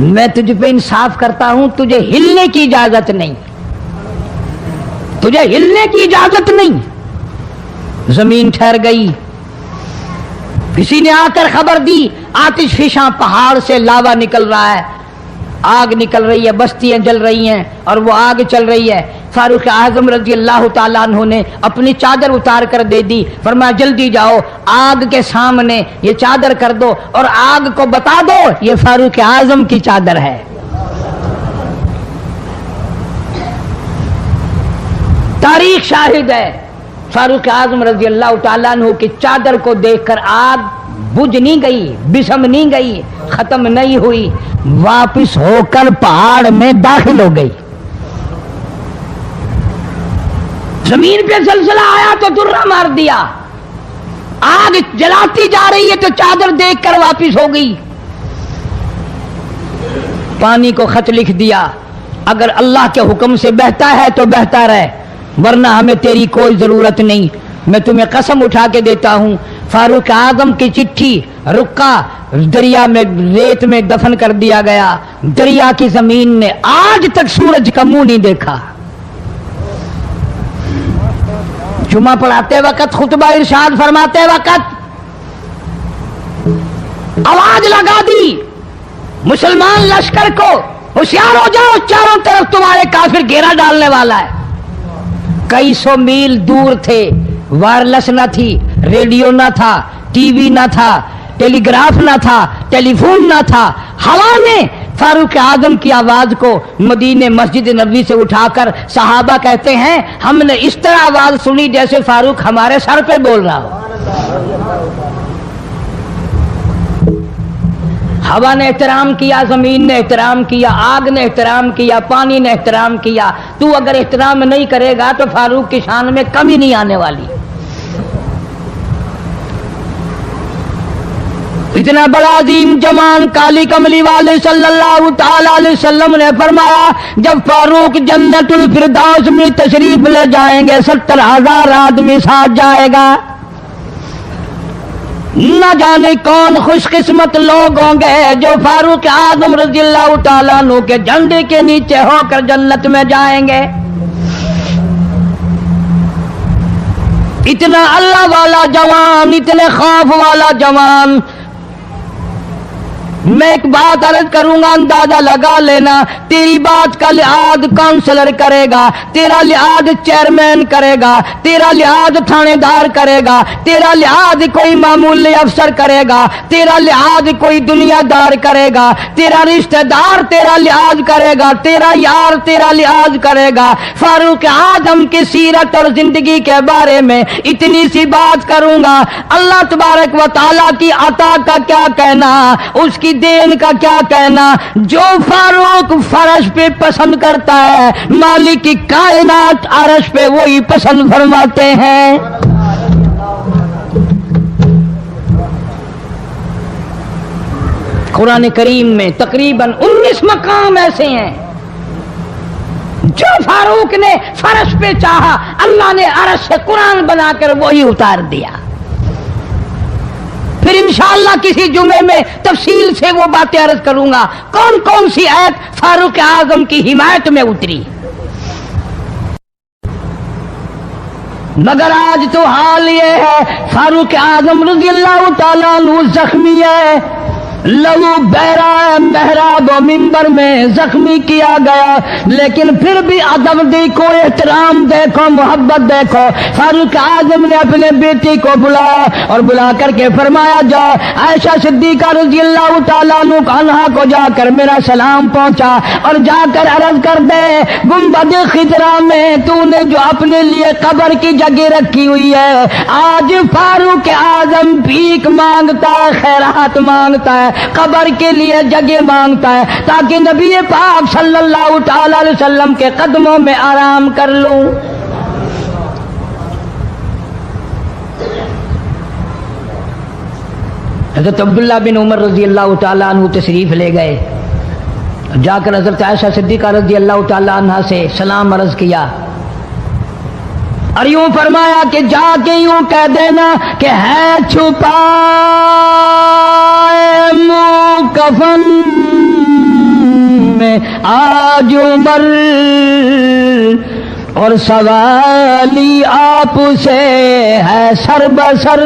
میں تجھ پہ انصاف کرتا ہوں، تجھے ہلنے کی اجازت نہیں، تجھے ہلنے کی اجازت نہیں۔ زمین ٹھہر گئی، کسی نے آ کر خبر دی آتش فشاں پہاڑ سے لاوا نکل رہا ہے، آگ نکل رہی ہے، بستیاں جل رہی ہیں اور وہ آگ چل رہی ہے۔ فاروق اعظم رضی اللہ تعالیٰ عنہ نے اپنی چادر اتار کر دے دی، فرمایا جلدی جاؤ آگ کے سامنے یہ چادر کر دو اور آگ کو بتا دو یہ فاروق اعظم کی چادر ہے۔ تاریخ شاہد ہے، فاروق اعظم رضی اللہ تعالیٰ عنہ کی چادر کو دیکھ کر آگ بجھ نہیں گئی، بسم نہیں گئی، ختم نہیں ہوئی، واپس ہو کر پہاڑ میں داخل ہو گئی۔ زمین پہ زلزلہ آیا تو درہ مار دیا، آگ جلاتی جا رہی ہے تو چادر دیکھ کر واپس ہو گئی۔ پانی کو خط لکھ دیا، اگر اللہ کے حکم سے بہتا ہے تو بہتا رہے، ورنہ ہمیں تیری کوئی ضرورت نہیں۔ میں تمہیں قسم اٹھا کے دیتا ہوں، فاروق اعظم کی چٹھی رکا دریا میں ریت میں دفن کر دیا گیا، دریا کی زمین نے آج تک سورج کا منہ نہیں دیکھا۔ جمعہ پڑھاتے وقت، خطبہ ارشاد فرماتے وقت آواز لگا دی مسلمان لشکر کو، ہوشیار ہو جاؤ، چاروں طرف تمہارے کافر گھیرا ڈالنے والا ہے۔ کئی سو میل دور تھے، وائرلیس نہ تھی، ریڈیو نہ تھا، ٹی وی نہ تھا، ٹیلی گراف نہ تھا، ٹیلی فون نہ تھا۔ ہوا نے فاروق اعظم کی آواز کو مدینے مسجد نبوی سے اٹھا کر صحابہ کہتے ہیں ہم نے اس طرح آواز سنی جیسے فاروق ہمارے سر پہ بول رہا ہو۔ ہوا نے احترام کیا، زمین نے احترام کیا، آگ نے احترام کیا، پانی نے احترام کیا۔ تو اگر احترام نہیں کرے گا تو فاروق کی شان میں کمی نہیں آنے والی۔ اتنا بڑا عظیم جمان کالی کملی والے صلی اللہ تعالی علیہ وسلم نے فرمایا جب فاروق جنت الفردوس میں تشریف لے جائیں گے 70,000 آدمی ساتھ جائے گا۔ نہ جانے کون خوش قسمت لوگ ہوں گے جو فاروق اعظم رضی اللہ تعالیٰ عنہ کے جھنڈے کے نیچے ہو کر جنت میں جائیں گے۔ اتنا اللہ والا جوان، اتنے خوف والا جوان۔ میں ایک بات عرض کروں گا، اندازہ لگا لینا، تیری بات کا لحاظ کونسلر کرے گا، تیرا لحاظ چیئرمین کرے گا، تیرا لحاظ تھانے دار کرے گا، تیرا لحاظ کوئی معمولی افسر کرے گا، تیرا لحاظ کوئی دنیا دار کرے گا، تیرا رشتہ دار تیرا لحاظ کرے گا، تیرا یار تیرا لحاظ کرے گا۔ فاروق اعظم کی سیرت اور زندگی کے بارے میں اتنی سی بات کروں گا، اللہ تبارک و تعالیٰ کی عطا کا کیا کہنا، اس کی دین کا کیا کہنا۔ جو فاروق فرش پہ پسند کرتا ہے مالک کی کائنات عرش پہ وہی پسند فرماتے ہیں۔ قرآن کریم میں تقریباً 19 مقام ایسے ہیں جو فاروق نے فرش پہ چاہا، اللہ نے عرش سے قرآن بنا کر وہی اتار دیا۔ پھر انشاءاللہ کسی جمعے میں تفصیل سے وہ باتیں عرض کروں گا کون کون سی آیت فاروق اعظم کی حمایت میں اتری۔ مگر آج تو حال یہ ہے فاروق اعظم رضی اللہ تعالیٰ عنہ زخمی ہے، لہو بہرا ہے، محراب و منبر میں زخمی کیا گیا، لیکن پھر بھی ادب دیکھو، احترام دیکھو، محبت دیکھو۔ فاروق اعظم نے اپنے بیٹی کو بلایا اور بلا کر کے فرمایا جا عائشہ صدیقہ رضی اللہ تعالیٰ عنہا کو جا کر میرا سلام پہنچا اور جا کر عرض کر دے گنبد خضرا میں تو نے جو اپنے لیے قبر کی جگہ رکھی ہوئی ہے، آج فاروق اعظم بھیک مانگتا ہے، خیرات مانگتا ہے، قبر کے لیے جگہ مانگتا ہے تاکہ نبی پاک صلی اللہ تعالی علیہ وسلم کے قدموں میں آرام کر لوں۔ حضرت عبداللہ بن عمر رضی اللہ تعالیٰ عنہ تشریف لے گئے، جا کر حضرت عائشہ صدیقہ رضی اللہ تعالیٰ عنہ سے سلام عرض کیا اور یوں فرمایا کہ جا کے یوں کہہ دینا کہ ہے چھپائے منہ کفن تاج عمر اور سوالی آپ سے ہے سر بسر.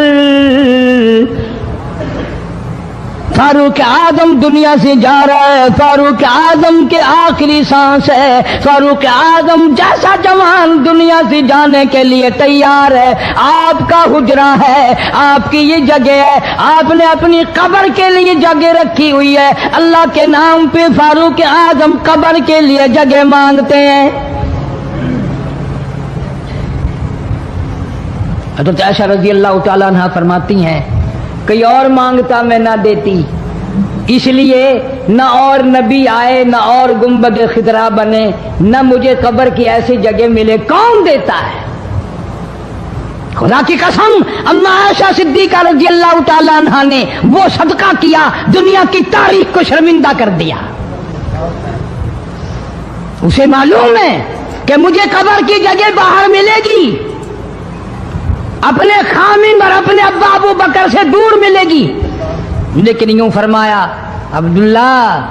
فاروق اعظم دنیا سے جا رہا ہے, فاروق اعظم کے آخری سانس ہے, فاروق اعظم جیسا جوان دنیا سے جانے کے لیے تیار ہے. آپ کا حجرہ ہے, آپ کی یہ جگہ ہے, آپ نے اپنی قبر کے لیے جگہ رکھی ہوئی ہے. اللہ کے نام پہ فاروق اعظم قبر کے لیے جگہ مانگتے ہیں. حضرت عائشہ رضی اللہ تعالیٰ عنہ فرماتی ہیں کوئی اور مانگتا میں نہ دیتی, اس لیے نہ اور نبی آئے, نہ اور گنبد خضرا بنے, نہ مجھے قبر کی ایسی جگہ ملے. کون دیتا ہے؟ خدا کی قسم اما عائشہ صدیقہ رضی اللہ تعالیٰ عنہ نے وہ صدقہ کیا دنیا کی تاریخ کو شرمندہ کر دیا. اسے معلوم ہے کہ مجھے قبر کی جگہ باہر ملے گی, اپنے خامن اور اپنے ابا ابو بکر سے دور ملے گی. لیکن یوں فرمایا عبداللہ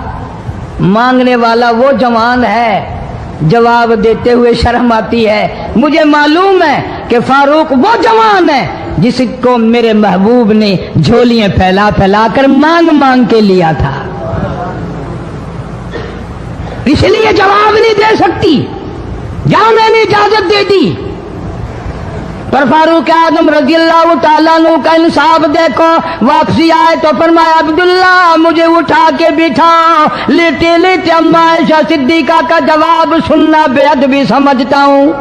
مانگنے والا وہ جوان ہے, جواب دیتے ہوئے شرم آتی ہے. مجھے معلوم ہے کہ فاروق وہ جوان ہے جس کو میرے محبوب نے جھولیاں پھیلا پھیلا کر مانگ مانگ کے لیا تھا, اس لیے جواب نہیں دے سکتی. جہاں میں نے اجازت دے دی, پر فاروق اعظم رضی اللہ تعالیٰ عنہ کا انصاف دیکھو. واپسی آئے تو فرمایا عبداللہ مجھے اٹھا کے بٹھاؤ. لیٹے لیٹے اما عائشہ صدیقہ کا جواب سننا بے ادبی سمجھتا ہوں.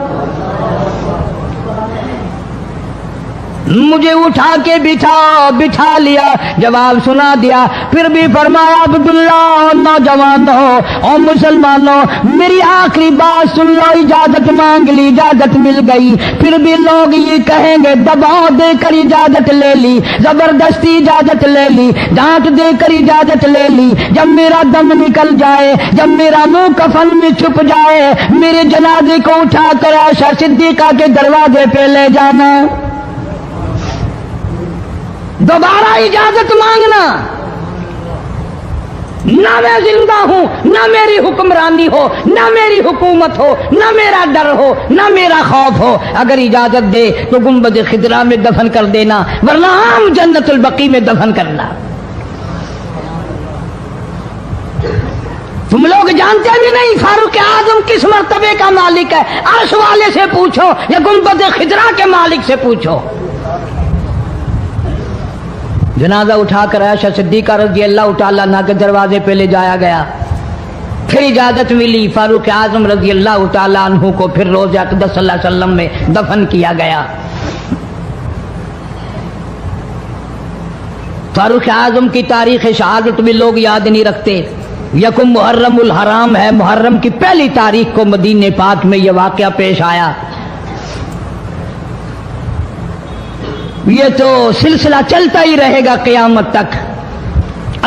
مجھے اٹھا کے بٹھا لیا, جواب سنا دیا. پھر بھی فرمایا عبداللہ نوجوانوں اور مسلمانوں میری آخری بات سن لو. اجازت مانگ لی, اجازت مل گئی. پھر بھی لوگ یہ کہیں گے دباؤ دے کر اجازت لے لی, زبردستی اجازت لے لی, ڈانٹ دے کر اجازت لے لی. جب میرا دم نکل جائے, جب میرا منہ کفن میں چھپ جائے, میرے جنازے کو اٹھا کر عائشہ صدیقہ کے دروازے پہ لے جانا. دوبارہ اجازت مانگنا. نہ میں زندہ ہوں, نہ میری حکمرانی ہو, نہ میری حکومت ہو, نہ میرا ڈر ہو, نہ میرا خوف ہو. اگر اجازت دے تو گنبد خضرا میں دفن کر دینا, ورنہ عام جنت البقیع میں دفن کرنا. تم لوگ جانتے بھی نہیں فاروق اعظم کس مرتبے کا مالک ہے. عرش والے سے پوچھو یا گنبد خضرا کے مالک سے پوچھو. جنازہ اٹھا کر عائشہ صدیقہ رضی اللہ تعالیٰ عنہ کے دروازے پہ لے جایا گیا. پھر اجازت ملی, فاروق اعظم رضی اللہ تعالیٰ عنہ کو پھر روضہ اقدس صلی اللہ علیہ وسلم میں دفن کیا گیا. فاروق اعظم کی تاریخ شہادت بھی لوگ یاد نہیں رکھتے. یکم محرم الحرام ہے, محرم کی پہلی تاریخ کو مدینہ پاک میں یہ واقعہ پیش آیا. یہ تو سلسلہ چلتا ہی رہے گا قیامت تک.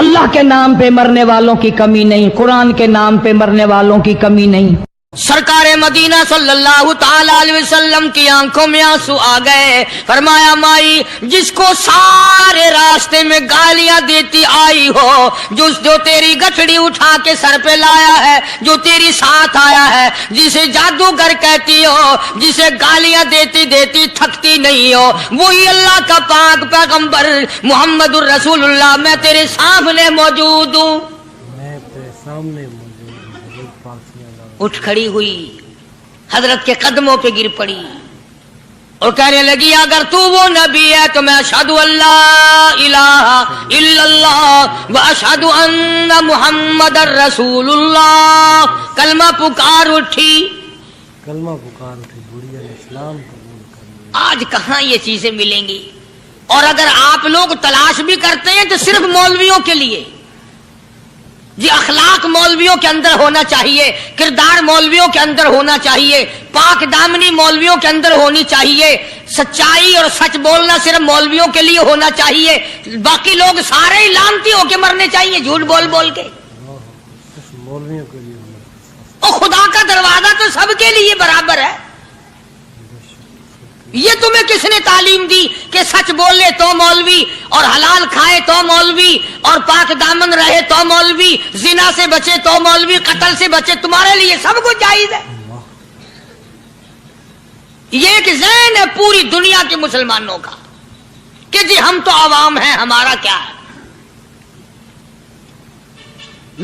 اللہ کے نام پہ مرنے والوں کی کمی نہیں, قرآن کے نام پہ مرنے والوں کی کمی نہیں. سرکار مدینہ صلی اللہ تعالی علیہ وسلم کی آنکھوں میں آنسو آ گئے. فرمایا مائی جس کو سارے راستے میں گالیاں دیتی آئی ہو, جو تیری گٹھڑی اٹھا کے سر پہ لایا ہے, جو تیری ساتھ آیا ہے, جسے جادوگر کہتی ہو, جسے گالیاں دیتی دیتی تھکتی نہیں ہو, وہی اللہ کا پاک پیغمبر محمد الرسول اللہ. میں تیرے سامنے موجود ہوں. اٹھ کھڑی ہوئی, حضرت کے قدموں پہ گر پڑی اور کہنے لگی اگر تو وہ نبی ہے تو میں اشہد اللہ الہ الا اللہ و اشہد ان محمد الرسول اللہ. کلمہ پکار اٹھی, بڑھیا اسلام قبول کر. آج کہاں یہ چیزیں ملیں گی؟ اور اگر آپ لوگ تلاش بھی کرتے ہیں تو صرف مولویوں کے لیے. جی اخلاق مولویوں کے اندر ہونا چاہیے, کردار مولویوں کے اندر ہونا چاہیے, پاک دامنی مولویوں کے اندر ہونی چاہیے, سچائی اور سچ بولنا صرف مولویوں کے لیے ہونا چاہیے. باقی لوگ سارے ہی لانتی ہو کے مرنے چاہیے جھوٹ بول بول کے. مولویوں کے لیے اور خدا کا دروازہ تو سب کے لیے برابر ہے. یہ تمہیں کس نے تعلیم دی کہ سچ بولے تو مولوی، اور حلال کھائے تو مولوی، اور پاک دامن رہے تو مولوی، زنا سے بچے تو مولوی، قتل سے بچے، تمہارے لیے سب کچھ جائز ہے؟ یہ ایک ذہن ہے پوری دنیا کے مسلمانوں کا کہ جی ہم تو عوام ہیں، ہمارا کیا ہے؟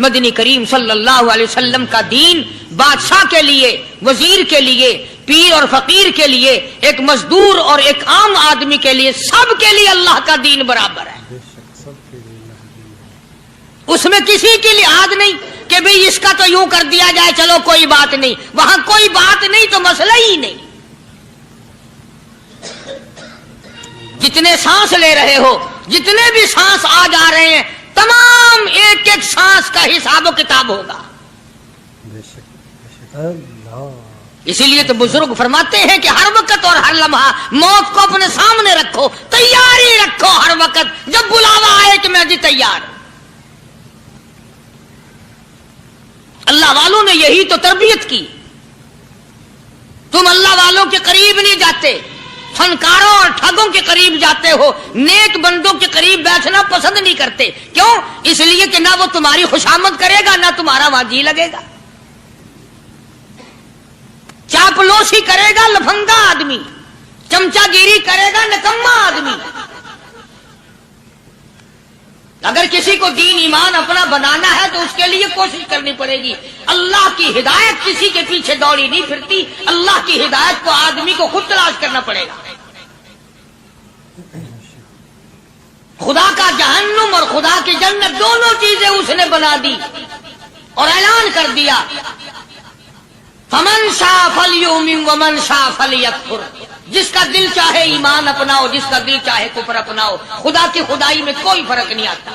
مدنی کریم صلی اللہ علیہ وسلم کا دین بادشاہ کے لیے، وزیر کے لیے، پیر اور فقیر کے لیے، ایک مزدور اور ایک عام آدمی کے لیے، سب کے لیے اللہ کا دین برابر ہے۔ بے شک سب کے لیے اللہ دین ہے۔ اس میں کسی کی لحاظ نہیں کہ بھئی اس کا تو یوں کر دیا جائے چلو کوئی بات نہیں، وہاں کوئی بات نہیں تو مسئلہ ہی نہیں۔ جتنے سانس لے رہے ہو، جتنے بھی سانس آ جا رہے ہیں، تمام ایک ایک سانس کا حساب و کتاب ہوگا۔ بے شک اللہ اسی لیے تو بزرگ فرماتے ہیں کہ ہر وقت اور ہر لمحہ موت کو اپنے سامنے رکھو، تیاری رکھو ہر وقت، جب بلاوا آئے کہ میں جی تیار ہوں۔ اللہ والوں نے یہی تو تربیت کی۔ تم اللہ والوں کے قریب نہیں جاتے، فنکاروں اور ٹھگوں کے قریب جاتے ہو، نیک بندوں کے قریب بیٹھنا پسند نہیں کرتے۔ کیوں؟ اس لیے کہ نہ وہ تمہاری خوشامد کرے گا، نہ تمہارا وہاں جی لگے گا۔ چاپلوسی کرے گا لفنگا آدمی، چمچا گیری کرے گا نکما آدمی۔ اگر کسی کو دین ایمان اپنا بنانا ہے تو اس کے لیے کوشش کرنی پڑے گی۔ اللہ کی ہدایت کسی کے پیچھے دوڑی نہیں پھرتی، اللہ کی ہدایت کو آدمی کو خود تلاش کرنا پڑے گا۔ خدا کا جہنم اور خدا کی جنت دونوں چیزیں اس نے بنا دی اور اعلان کر دیا، فمن شاء فلیؤمن ومن شاء فلیکفر۔ جس کا دل چاہے ایمان اپناؤ، جس کا دل چاہے کفر اپناؤ، خدا کی خدائی میں کوئی فرق نہیں آتا۔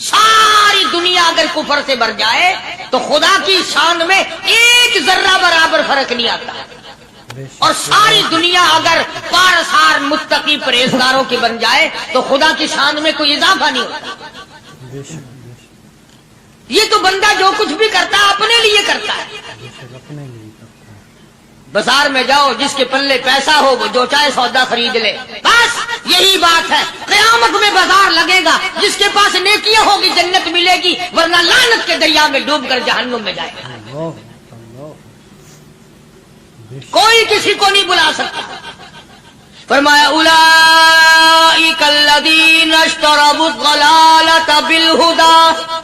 ساری دنیا اگر کفر سے بھر جائے تو خدا کی شان میں ایک ذرہ برابر فرق نہیں آتا، اور ساری دنیا اگر پارسار متقی پرہیزگاروں کی بن جائے تو خدا کی شان میں کوئی اضافہ نہیں ہوتا۔ بے شک بے شک یہ تو بندہ جو کچھ بھی کرتا ہے اپنے لیے کرتا ہے۔ بے شک اپنے لیے کرتا ہے۔ بازار میں جاؤ، جس کے پلے پیسہ ہو وہ جو چاہے سودا خرید لے، بس یہی بات ہے۔ قیامت میں بازار لگے گا، جس کے پاس نیکیاں ہوگی جنت ملے گی، ورنہ لعنت کے دریا میں ڈوب کر جہنم میں جائے گا۔ اللہ اللہ بے شک کوئی کسی کو نہیں بلا سکتا۔ فرمایا اولئک الذین اشتروا الضلالۃ بالہدی،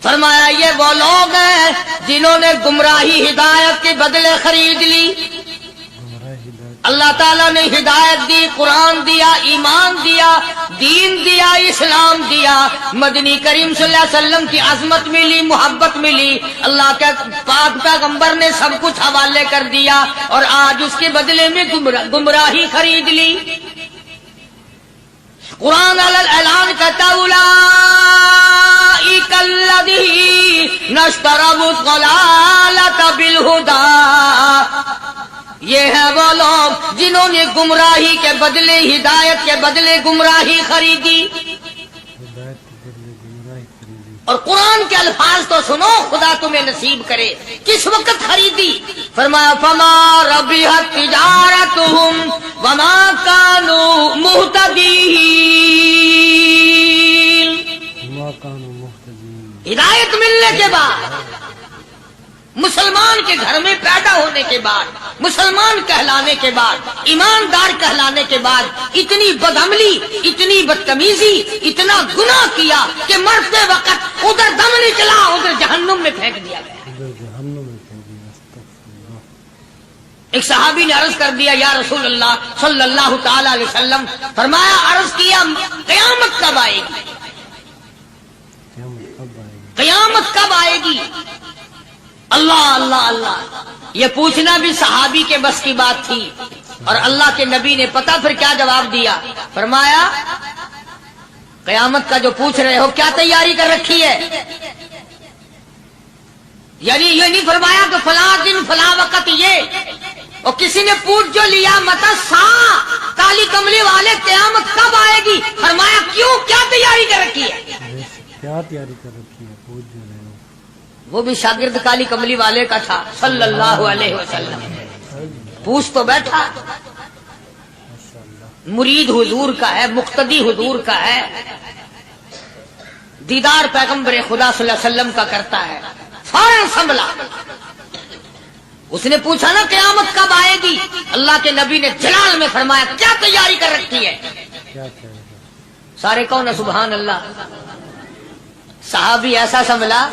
فرمایا یہ وہ لوگ ہیں جنہوں نے گمراہی ہدایت کے بدلے خرید لی۔ ہمارا ہدایت اللہ تعالیٰ نے ہدایت دی، قرآن دیا، ایمان دیا، دین دیا، اسلام دیا، مدنی کریم صلی اللہ علیہ وسلم کی عظمت ملی، محبت ملی، اللہ کے پاک پیغمبر نے سب کچھ حوالے کر دیا، اور آج اس کے بدلے میں گمراہی خرید لی۔ قرآن اعلان کرتا اولئک الذین اشتروا الضلالۃ بالہدی، یہ ہے وہ لوگ جنہوں نے گمراہی کے بدلے ہدایت کے بدلے گمراہی خریدی۔ ہدایت کے بدلے گمراہی خریدی۔ اور قرآن کے الفاظ تو سنو، خدا تمہیں نصیب کرے۔ کس وقت خریدی؟ فرمایا فما ربحت تجارتهم وما كانوا مهتدين۔ وما كانوا مهتدين۔ ہدایت ملنے کے بعد، مسلمان کے گھر میں پیدا ہونے کے بعد، مسلمان کہلانے کے بعد، ایماندار کہلانے کے بعد اتنی بدعملی، اتنی بدتمیزی، اتنا گناہ کیا کہ مرتے وقت ادھر دم نکلا، ادھر جہنم میں پھینک دیا گیا۔ ادھر جہنم میں پھینک دیا۔ استغفر اللہ۔ ایک صحابی نے عرض کر دیا یا رسول اللہ صلی اللہ تعالی علیہ وسلم، فرمایا عرض کیا قیامت کب آئے گی؟ قیامت کب آئے گی؟ قیامت کب آئے گی؟ اللہ اللہ اللہ، یہ پوچھنا بھی صحابی کے بس کی بات تھی، اور اللہ کے نبی نے پتہ پھر کیا جواب دیا؟ فرمایا قیامت کا جو پوچھ رہے ہو کیا تیاری کر رکھی ہے؟ یعنی یہ نہیں فرمایا کہ فلاں دن فلاں وقت یہ، اور کسی نے پوچھ جو لیا متا سا کالی کملی والے قیامت کب آئے گی؟ فرمایا کیوں، کیا تیاری کر رکھی ہے؟ بے شک کیا تیاری کر رکھی ہے؟ پوچھ جو رہے ہو۔ وہ بھی شاگرد کالی کملی والے کا تھا صلی اللہ علیہ وسلم۔ پوچھ تو بیٹھا. مرید حضور کا ہے, مقتدی حضور کا ہے, دیدار پیغمبر خدا صلی اللہ علیہ وسلم کا کرتا ہے. فوراً سنبھلا. اس نے پوچھا نا قیامت کب آئے گی؟ اللہ کے نبی نے جلال میں فرمایا کیا تیاری کر رکھی ہے؟ سارے کون سبحان اللہ. صحابی ایسا سنبھلا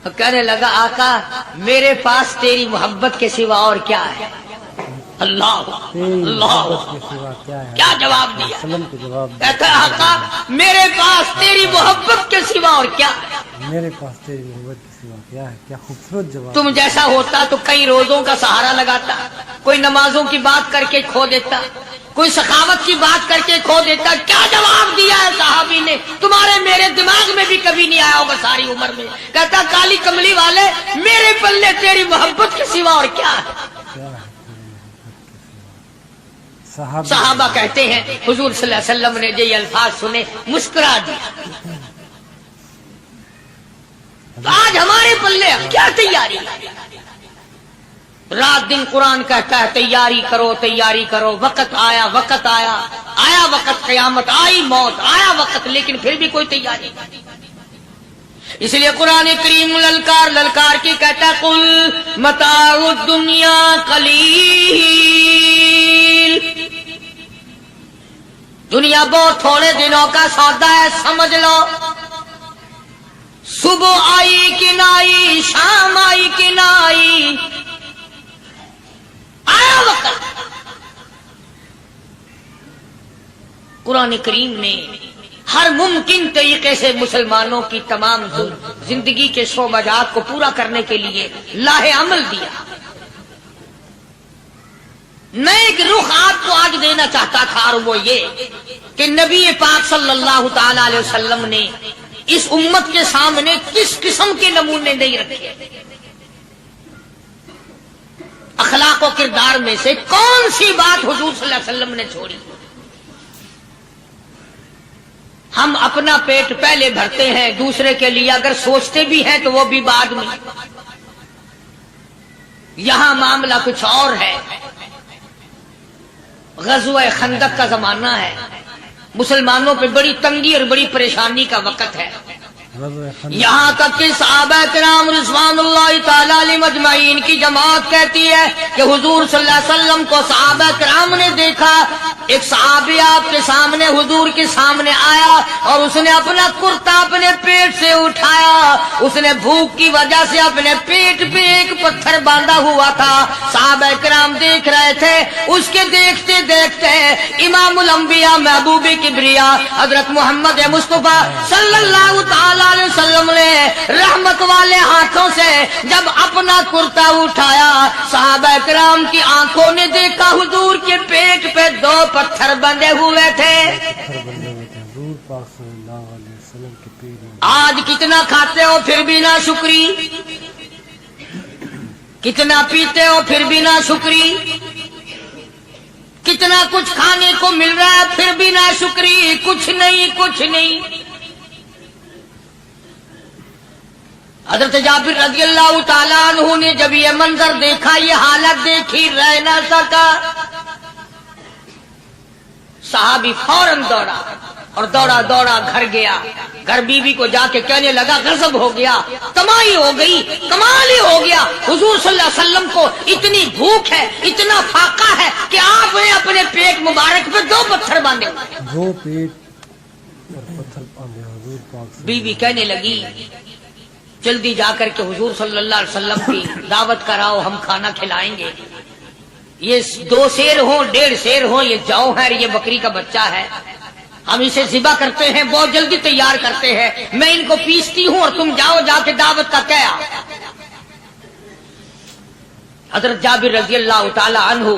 تو کہنے لگا آقا میرے پاس تیری محبت کے سوا اور کیا ہے؟ اللہ اللہ کیا جواب دیا؟ کہتا ہے آقا میرے پاس تیری محبت کے سوا اور کیا ہے؟ میرے پاس تیری محبت کے سوا کیا ہے؟ کیا خوبصورت جواب. تم جیسا ہوتا تو کئی روزوں کا سہارا لگاتا, کوئی نمازوں کی بات کر کے کھو دیتا, کوئی سخاوت کی بات کر کے کھو دیتا. کیا جواب دیا ہے صحابی نے؟ تمہارے میرے دماغ میں بھی کبھی نہیں آیا ہوگا ساری عمر میں. کہتا کالی کملی والے میرے پلے تیری محبت کے سوا اور کیا ہے؟ صحابہ کہتے ہیں حضور صلی اللہ علیہ وسلم نے یہ الفاظ سنے مسکرا دیا. آج ہمارے پلے کیا تیاری؟ رات دن قرآن کہتا ہے تیاری کرو تیاری کرو. وقت آیا وقت آیا, آیا وقت قیامت آئی موت, آیا وقت, لیکن پھر بھی کوئی تیاری نہیں. اس لیے قرآن کریم للکار للکار کی کہتا ہے قل متاع الدنیا قلیل. دنیا بہت تھوڑے دنوں کا سودا ہے سمجھ لو. صبح آئی کہ نہ آئی, شام آئی کہ نہ آئی, آیا وقت. قرآن کریم نے ہر ممکن طریقے سے مسلمانوں کی تمام زندگی کے شعبہ جات کو پورا کرنے کے لیے لاہ عمل دیا. میں ایک رخ آپ کو آج دینا چاہتا تھا اور وہ یہ کہ نبی پاک صلی اللہ تعالی علیہ وسلم نے اس امت کے سامنے کس قسم کے نمونے نہیں رکھے. اخلاق و کردار میں سے کون سی بات حضور صلی اللہ علیہ وسلم نے چھوڑی؟ ہم اپنا پیٹ پہلے بھرتے ہیں, دوسرے کے لیے اگر سوچتے بھی ہیں تو وہ بھی بعد میں. یہاں معاملہ کچھ اور ہے. غزوہ خندق کا زمانہ ہے, مسلمانوں پہ بڑی تنگی اور بڑی پریشانی کا وقت ہے. یہاں تک کہ صحابہ کرام رضوان اللہ تعالی علیہم اجمعین کی جماعت کہتی ہے کہ حضور صلی اللہ علیہ وسلم کو صحابہ کرام نے دیکھا. ایک صحابی آپ کے سامنے حضور کے سامنے آیا اور اس نے اپنا کرتا اپنے پیٹ سے اٹھایا. اس نے بھوک کی وجہ سے اپنے پیٹ پہ ایک پتھر باندھا ہوا تھا. صحابہ کرام دیکھ رہے تھے. اس کے دیکھتے دیکھتے امام الانبیاء محبوب کبریا حضرت محمد مصطفیٰ صلی اللہ تعالی علیہ وسلم نے رحمت والے ہاتھوں سے جب اپنا کرتا اٹھایا, صحابہ کرام کی آنکھوں نے دیکھا حضور کے پیٹ پہ 2 پتھر بندھے ہوئے تھے. آج کتنا کھاتے ہو پھر بھی نہ شکری, کتنا پیتے ہو پھر بھی نہ شکری, کتنا کچھ کھانے کو مل رہا ہے پھر بھی نہ شکری. کچھ نہیں کچھ نہیں. حضرت جابر رضی اللہ تعالیٰ عنہ نے جب یہ منظر دیکھا, یہ حالت دیکھی, رہ نہ سکا. صحابی فوراً دوڑا اور دوڑا دوڑا گھر گیا. گھر بیوی کو جا کے کہنے لگا غضب ہو گیا, تمائی ہو گئی, کمال ہی ہو گیا. حضور صلی اللہ علیہ وسلم کو اتنی بھوک ہے, اتنا فاقہ ہے کہ آپ نے اپنے پیٹ مبارک پہ 2 پتھر باندھے. 2 پیٹ پر پتھر باندھے حضور پاک. بیوی کہنے لگی جلدی جا کر کے حضور صلی اللہ علیہ وسلم کی دعوت کراؤ, ہم کھانا کھلائیں گے. یہ 2 شیر ہوں 1.5 شیر ہوں, یہ جو ہے یہ بکری کا بچہ ہے, ہم اسے ذبح کرتے ہیں, بہت جلدی تیار کرتے ہیں, میں ان کو پیستی ہوں اور تم جاؤ جا کے دعوت کا کیا. حضرت جابر رضی اللہ تعالی عنہ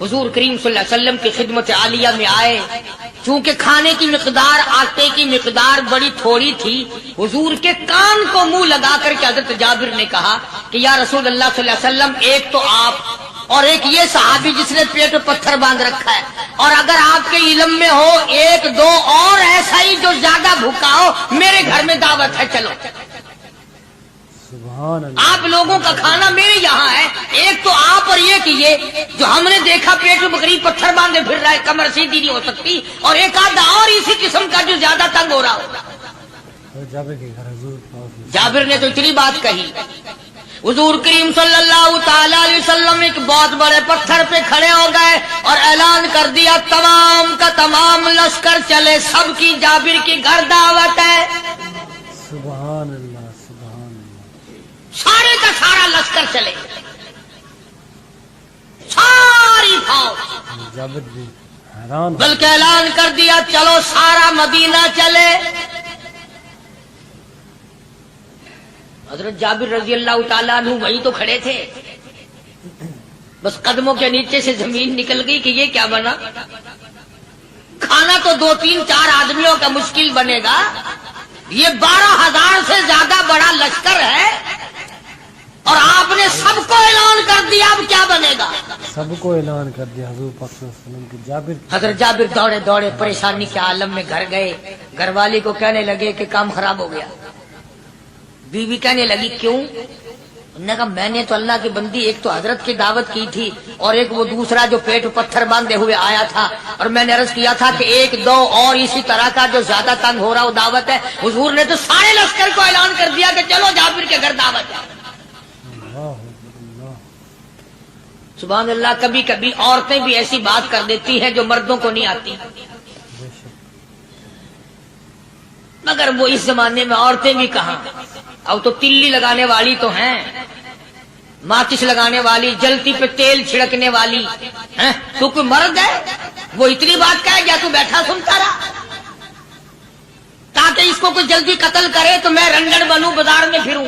حضور کریم صلی اللہ علیہ وسلم کی خدمت عالیہ میں آئے. چونکہ کھانے کی مقدار, آٹے کی مقدار بڑی تھوڑی تھی, حضور کے کان کو منہ لگا کر کے حضرت جابر نے کہا کہ یا رسول اللہ صلی اللہ علیہ وسلم, ایک تو آپ اور ایک یہ صحابی جس نے پیٹ پہ پتھر باندھ رکھا ہے, اور اگر آپ کے علم میں ہو 1-2 اور ایسا ہی جو زیادہ بھوکا ہو, میرے گھر میں دعوت ہے, چلو. سبحان اللہ. آپ لوگوں کا کھانا میرے یہاں ہے. ایک تو آپ اور یہ کہ یہ جو ہم نے دیکھا پیٹ میں بکری پتھر باندھے پھر رہا ہے, کمر سیدھی نہیں ہو سکتی, اور ایک آدھا اور اسی قسم کا جو زیادہ تنگ ہو رہا ہو. جابر کے گھر حضور پاک جابر نے تو اتنی بات کہی. حضور کریم صلی اللہ تعالی علیہ وسلم ایک بہت بڑے پتھر پہ کھڑے ہو گئے اور اعلان کر دیا تمام کا تمام لشکر چلے, سب کی جابر کی گھر دعوت ہے. سبحان اللہ سبحان اللہ. سارے کا سارا لشکر چلے, ساری فوج. جابر بھی حیران ہو. بلکہ اعلان کر دیا چلو سارا مدینہ چلے. حضرت جابر رضی اللہ تعالیٰ عنہ وہیں تو کھڑے تھے, بس قدموں کے نیچے سے زمین نکل گئی کہ یہ کیا بنا. کھانا تو 2 3 4 آدمیوں کا مشکل بنے گا, یہ 12,000 سے زیادہ بڑا لشکر ہے, اور آپ نے سب کو اعلان کر دیا, اب کیا بنے گا. سب کو اعلان کر دیا حضور پاک صلی اللہ علیہ وسلم کی. جابر حضرت جابر دوڑے دوڑے پریشانی کے عالم میں گھر گئے. گھر والی کو کہنے لگے کہ کام خراب ہو گیا. بیوی کہنے لگی کیوں؟ انہوں نے کہا میں نے تو اللہ کی بندی ایک تو حضرت کی دعوت کی تھی, اور ایک وہ دوسرا جو پیٹ پتھر باندھے ہوئے آیا تھا, اور میں نے عرض کیا تھا کہ 1 2 اور اسی طرح کا جو زیادہ تنگ ہو رہا وہ دعوت ہے. حضور نے تو سارے لشکر کو اعلان کر دیا کہ چلو جابر کے گھر دعوت ہے. اللہ اللہ. سبحان اللہ. کبھی کبھی عورتیں بھی ایسی بات کر دیتی ہیں جو مردوں کو نہیں آتی, بے شک. مگر وہ اس زمانے میں عورتیں بھی کہاں, اب تو تلی لگانے والی تو ہیں, ماچس لگانے والی, جلتی پہ تیل چھڑکنے والی ہیں. تو کوئی مرد ہے وہ اتنی بات کہے گیا تو بیٹھا سنتا رہا, تاکہ اس کو کوئی جلدی قتل کرے تو میں رنگڑ بنوں بازار میں پھروں.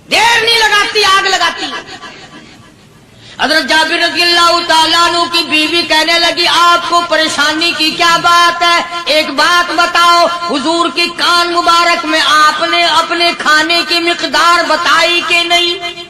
دیر نہیں لگاتی, آگ لگاتی. حضرت جابر رضی اللہ تعالیٰ عنہ کی بیوی کہنے لگی آپ کو پریشانی کی کیا بات ہے, ایک بات بتاؤ. حضور کی کان مبارک میں آپ نے اپنے کھانے کی مقدار بتائی کہ نہیں؟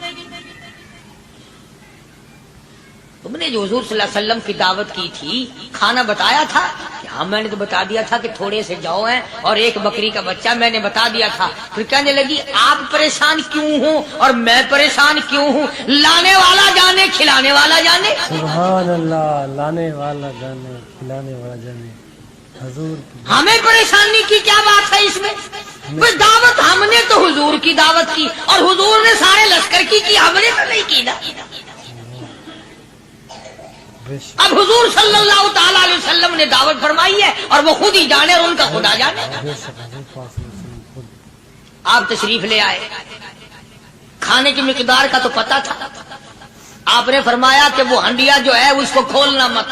تم نے جو حضور صلی اللہ علیہ وسلم کی دعوت کی تھی کھانا بتایا تھا؟ ہاں میں نے تو بتا دیا تھا کہ تھوڑے سے جو ہیں اور 1 بکری کا بچہ, میں نے بتا دیا تھا. پھر کہنے لگی آپ پریشان کیوں ہوں اور میں پریشان کیوں ہوں؟ لانے والا جانے کھلانے والا جانے. سبحان اللہ. لانے والا جانے کھلانے والا جانے. حضور کی ہمیں پریشانی کی کیا بات ہے اس میں؟ بس دعوت ہم نے تو حضور کی دعوت کی, اور حضور نے سارے لشکر کی ہم نے تو نہیں کی نا. بے شک. اب حضور صلی اللہ تعالی علیہ وسلم نے دعوت فرمائی ہے, اور وہ خود ہی جانے اور ان کا خدا جانے. بے شک حضور پاک صلی اللہ علیہ وسلم خود. آپ تشریف لے آئے, کھانے کی مقدار کا تو پتا تھا. آپ نے فرمایا کہ وہ ہنڈیا جو ہے اس کو کھولنا مت,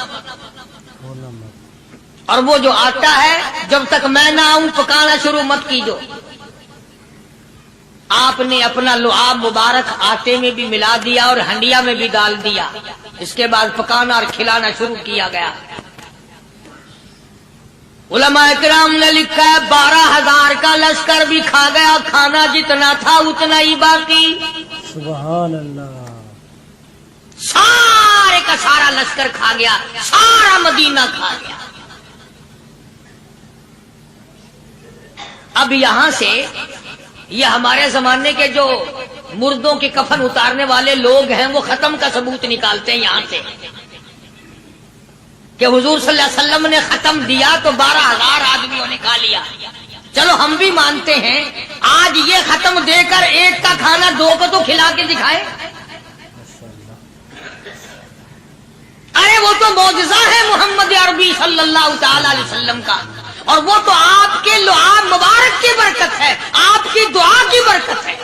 کھولنا مت. اور وہ جو آٹا ہے جب تک میں نہ آؤں پکانا شروع مت کیجو. آپ نے اپنا لعاب مبارک آٹے میں بھی ملا دیا اور ہنڈیا میں بھی ڈال دیا. اس کے بعد پکانا اور کھلانا شروع کیا گیا. علماء کرام نے لکھا ہے 12,000 کا لشکر بھی کھا گیا, کھانا جتنا تھا اتنا ہی باقی. سبحان اللہ. سارے کا سارا لشکر کھا گیا, سارا مدینہ کھا گیا. اب یہاں سے یہ ہمارے زمانے کے جو مردوں کے کفن اتارنے والے لوگ ہیں وہ ختم کا ثبوت نکالتے ہیں یہاں سے کہ حضور صلی اللہ علیہ وسلم نے ختم دیا تو 12,000 آدمیوں نے کھا لیا. چلو ہم بھی مانتے ہیں, آج یہ ختم دے کر 1 کا کھانا 2 کو تو کھلا کے دکھائے. ارے وہ تو معجزہ ہے محمد عربی صلی اللہ تعالی علیہ وسلم کا, اور وہ تو آپ کے لعاب مبارک کی برکت ہے, آپ کی دعا کی برکت ہے.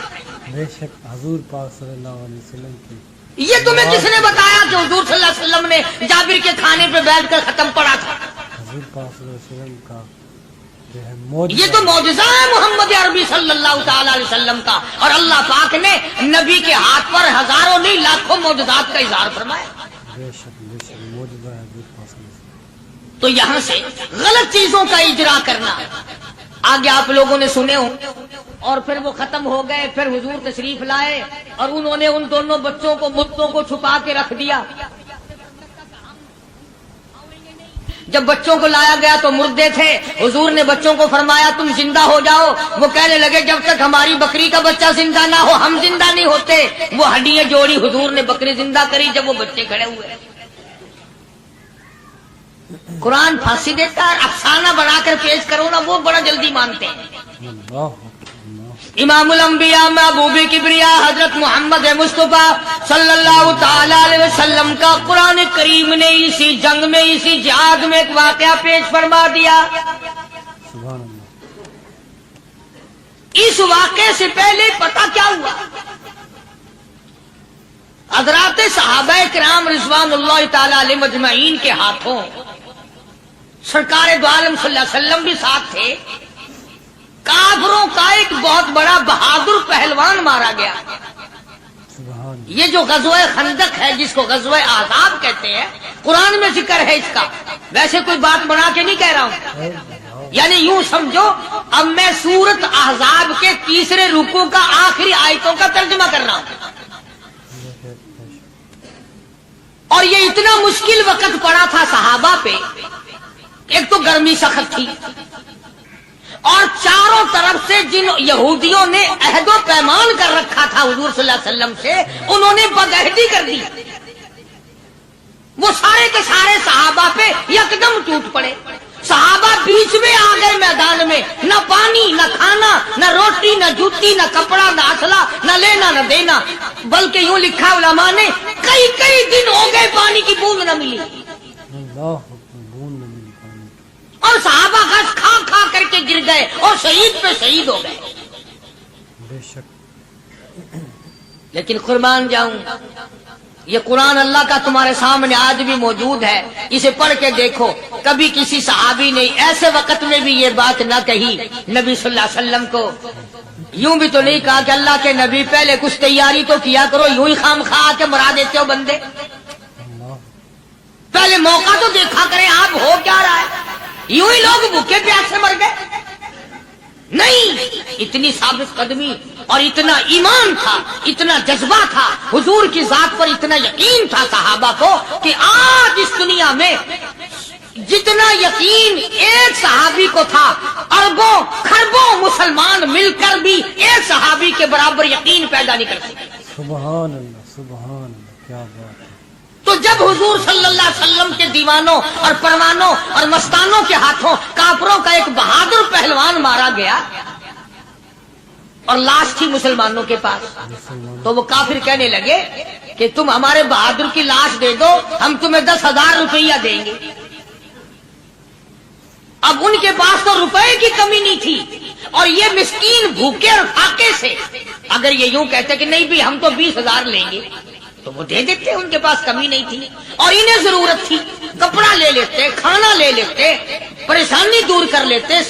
بے شک حضور پاک صلی اللہ علیہ وسلم کی. یہ تمہیں کس نے بتایا کہ حضور صلی اللہ علیہ وسلم نے جابر کے کھانے پہ بیٹھ کر ختم پڑا تھا؟ حضور پاک صلی اللہ علیہ وسلم کا جو ہے معجزہ. یہ تو معجزہ ہے محمد عربی صلی اللہ تعالی علیہ وسلم کا, اور اللہ پاک نے نبی کے ہاتھ پر ہزاروں نہیں لاکھوں معجزات کا اظہار فرمایا. بے شک معجزہ ہے حضور پاک صلی اللہ علیہ وسلم. تو یہاں سے غلط چیزوں کا اجرا کرنا آگے آپ لوگوں نے سنے ہوں. اور پھر وہ ختم ہو گئے, پھر حضور تشریف لائے اور انہوں نے ان دونوں بچوں کو مردوں کو چھپا کے رکھ دیا. جب بچوں کو لایا گیا تو مردے تھے. حضور نے بچوں کو فرمایا تم زندہ ہو جاؤ. وہ کہنے لگے جب تک ہماری بکری کا بچہ زندہ نہ ہو ہم زندہ نہیں ہوتے. وہ ہڈیاں جوڑی, حضور نے بکری زندہ کری جب وہ بچے کھڑے ہوئے. قرآن پھانسی دیتا ہے, افسانہ بنا کر پیش کرو نا وہ بڑا جلدی مانتے ہیں. اللہ امام الانبیاء محبوب کبریا حضرت محمد مصطفیٰ صلی اللہ تعالی علیہ وسلم کا قرآن کریم نے اسی جنگ میں, اسی جہاد میں ایک واقعہ پیش فرما دیا. سبحان اللہ. اس واقعے سے پہلے پتہ کیا ہوا؟ حضرات صحابہ کرام رضوان اللہ تعالی علیہ مجمعین کے ہاتھوں سرکار دو عالم صلی اللہ علیہ وسلم بھی ساتھ تھے. کافروں کا ایک بہت بڑا بہادر پہلوان مارا گیا. سبحان اللہ. یہ جو غزوہ خندق ہے جس کو غزوہ احزاب کہتے ہیں, قرآن میں ذکر ہے اس کا. ویسے کوئی بات بنا کے نہیں کہہ رہا ہوں, یعنی یوں سمجھو اب میں سورت احزاب کے تیسرے رکوع کا آخری آیتوں کا ترجمہ کر رہا ہوں. اور یہ اتنا مشکل وقت پڑا تھا صحابہ پہ. ایک تو گرمی سخت تھی, اور چاروں طرف سے جن یہودیوں نے عہد و پیمان کر رکھا تھا حضور صلی اللہ علیہ وسلم سے, انہوں نے بدعہدی کر دی. وہ سارے کے سارے صحابہ پہ یکدم ٹوٹ پڑے. صحابہ بیچ میں آ گئے میدان میں, نہ پانی نہ کھانا نہ روٹی نہ جوتی نہ کپڑا نہ اسلحہ نہ لینا نہ دینا. بلکہ یوں لکھا علماء نے کئی دن ہو گئے پانی کی بوند نہ ملی. اللہ بون نہ ملی پانی. اور صحابہ گھاس کھا کھا کر کے گر گئے اور شہید پہ شہید ہو گئے. بے شک. لیکن قربان جاؤں, یہ قرآن اللہ کا تمہارے سامنے آج بھی موجود ہے. اسے پڑھ کے دیکھو. کبھی کسی صحابی نے ایسے وقت میں بھی یہ بات نہ کہی نبی صلی اللہ علیہ وسلم کو. یوں بھی تو نہیں کہا کہ اللہ کے نبی پہلے کچھ تیاری تو کیا کرو, یوں ہی خام خواہ کے مرا دیتے ہو بندے. اللہ پہلے موقع تو دیکھا کریں آپ ہو کیا رہا ہے. یوں ہی لوگ بھوکے پیاسے مر گئے. نہیں, اتنی ثابت قدمی اور اتنا ایمان تھا, اتنا جذبہ تھا, حضور کی ذات پر اتنا یقین تھا صحابہ کو کہ آج اس دنیا میں جتنا یقین ایک صحابی کو تھا, اربوں خربوں مسلمان مل کر بھی ایک صحابی کے برابر یقین پیدا نہیں کر سکتے. سبحان اللہ. سبحان اللہ. کیا بات ہے. تو جب حضور صلی اللہ علیہ وسلم کے دیوانوں اور پروانوں اور مستانوں کے ہاتھوں کافروں کا ایک بہادر پہلوان مارا گیا اور لاش تھی مسلمانوں کے پاس, تو وہ کافر کہنے لگے کہ تم ہمارے بہادر کی لاش دے دو, ہم تمہیں 10,000 روپیہ دیں گے. اب ان کے پاس تو روپے کی کمی نہیں تھی, اور یہ مسکین بھوکے اور فاقے سے اگر یہ یوں کہتے کہ نہیں بھی ہم تو 20,000 لیں گے تو وہ دے دیتے. ان کے پاس کمی نہیں تھی اور انہیں ضرورت تھی, کپڑا لے لیتے, کھانا لے لیتے, پریشانی دور کر لیتے,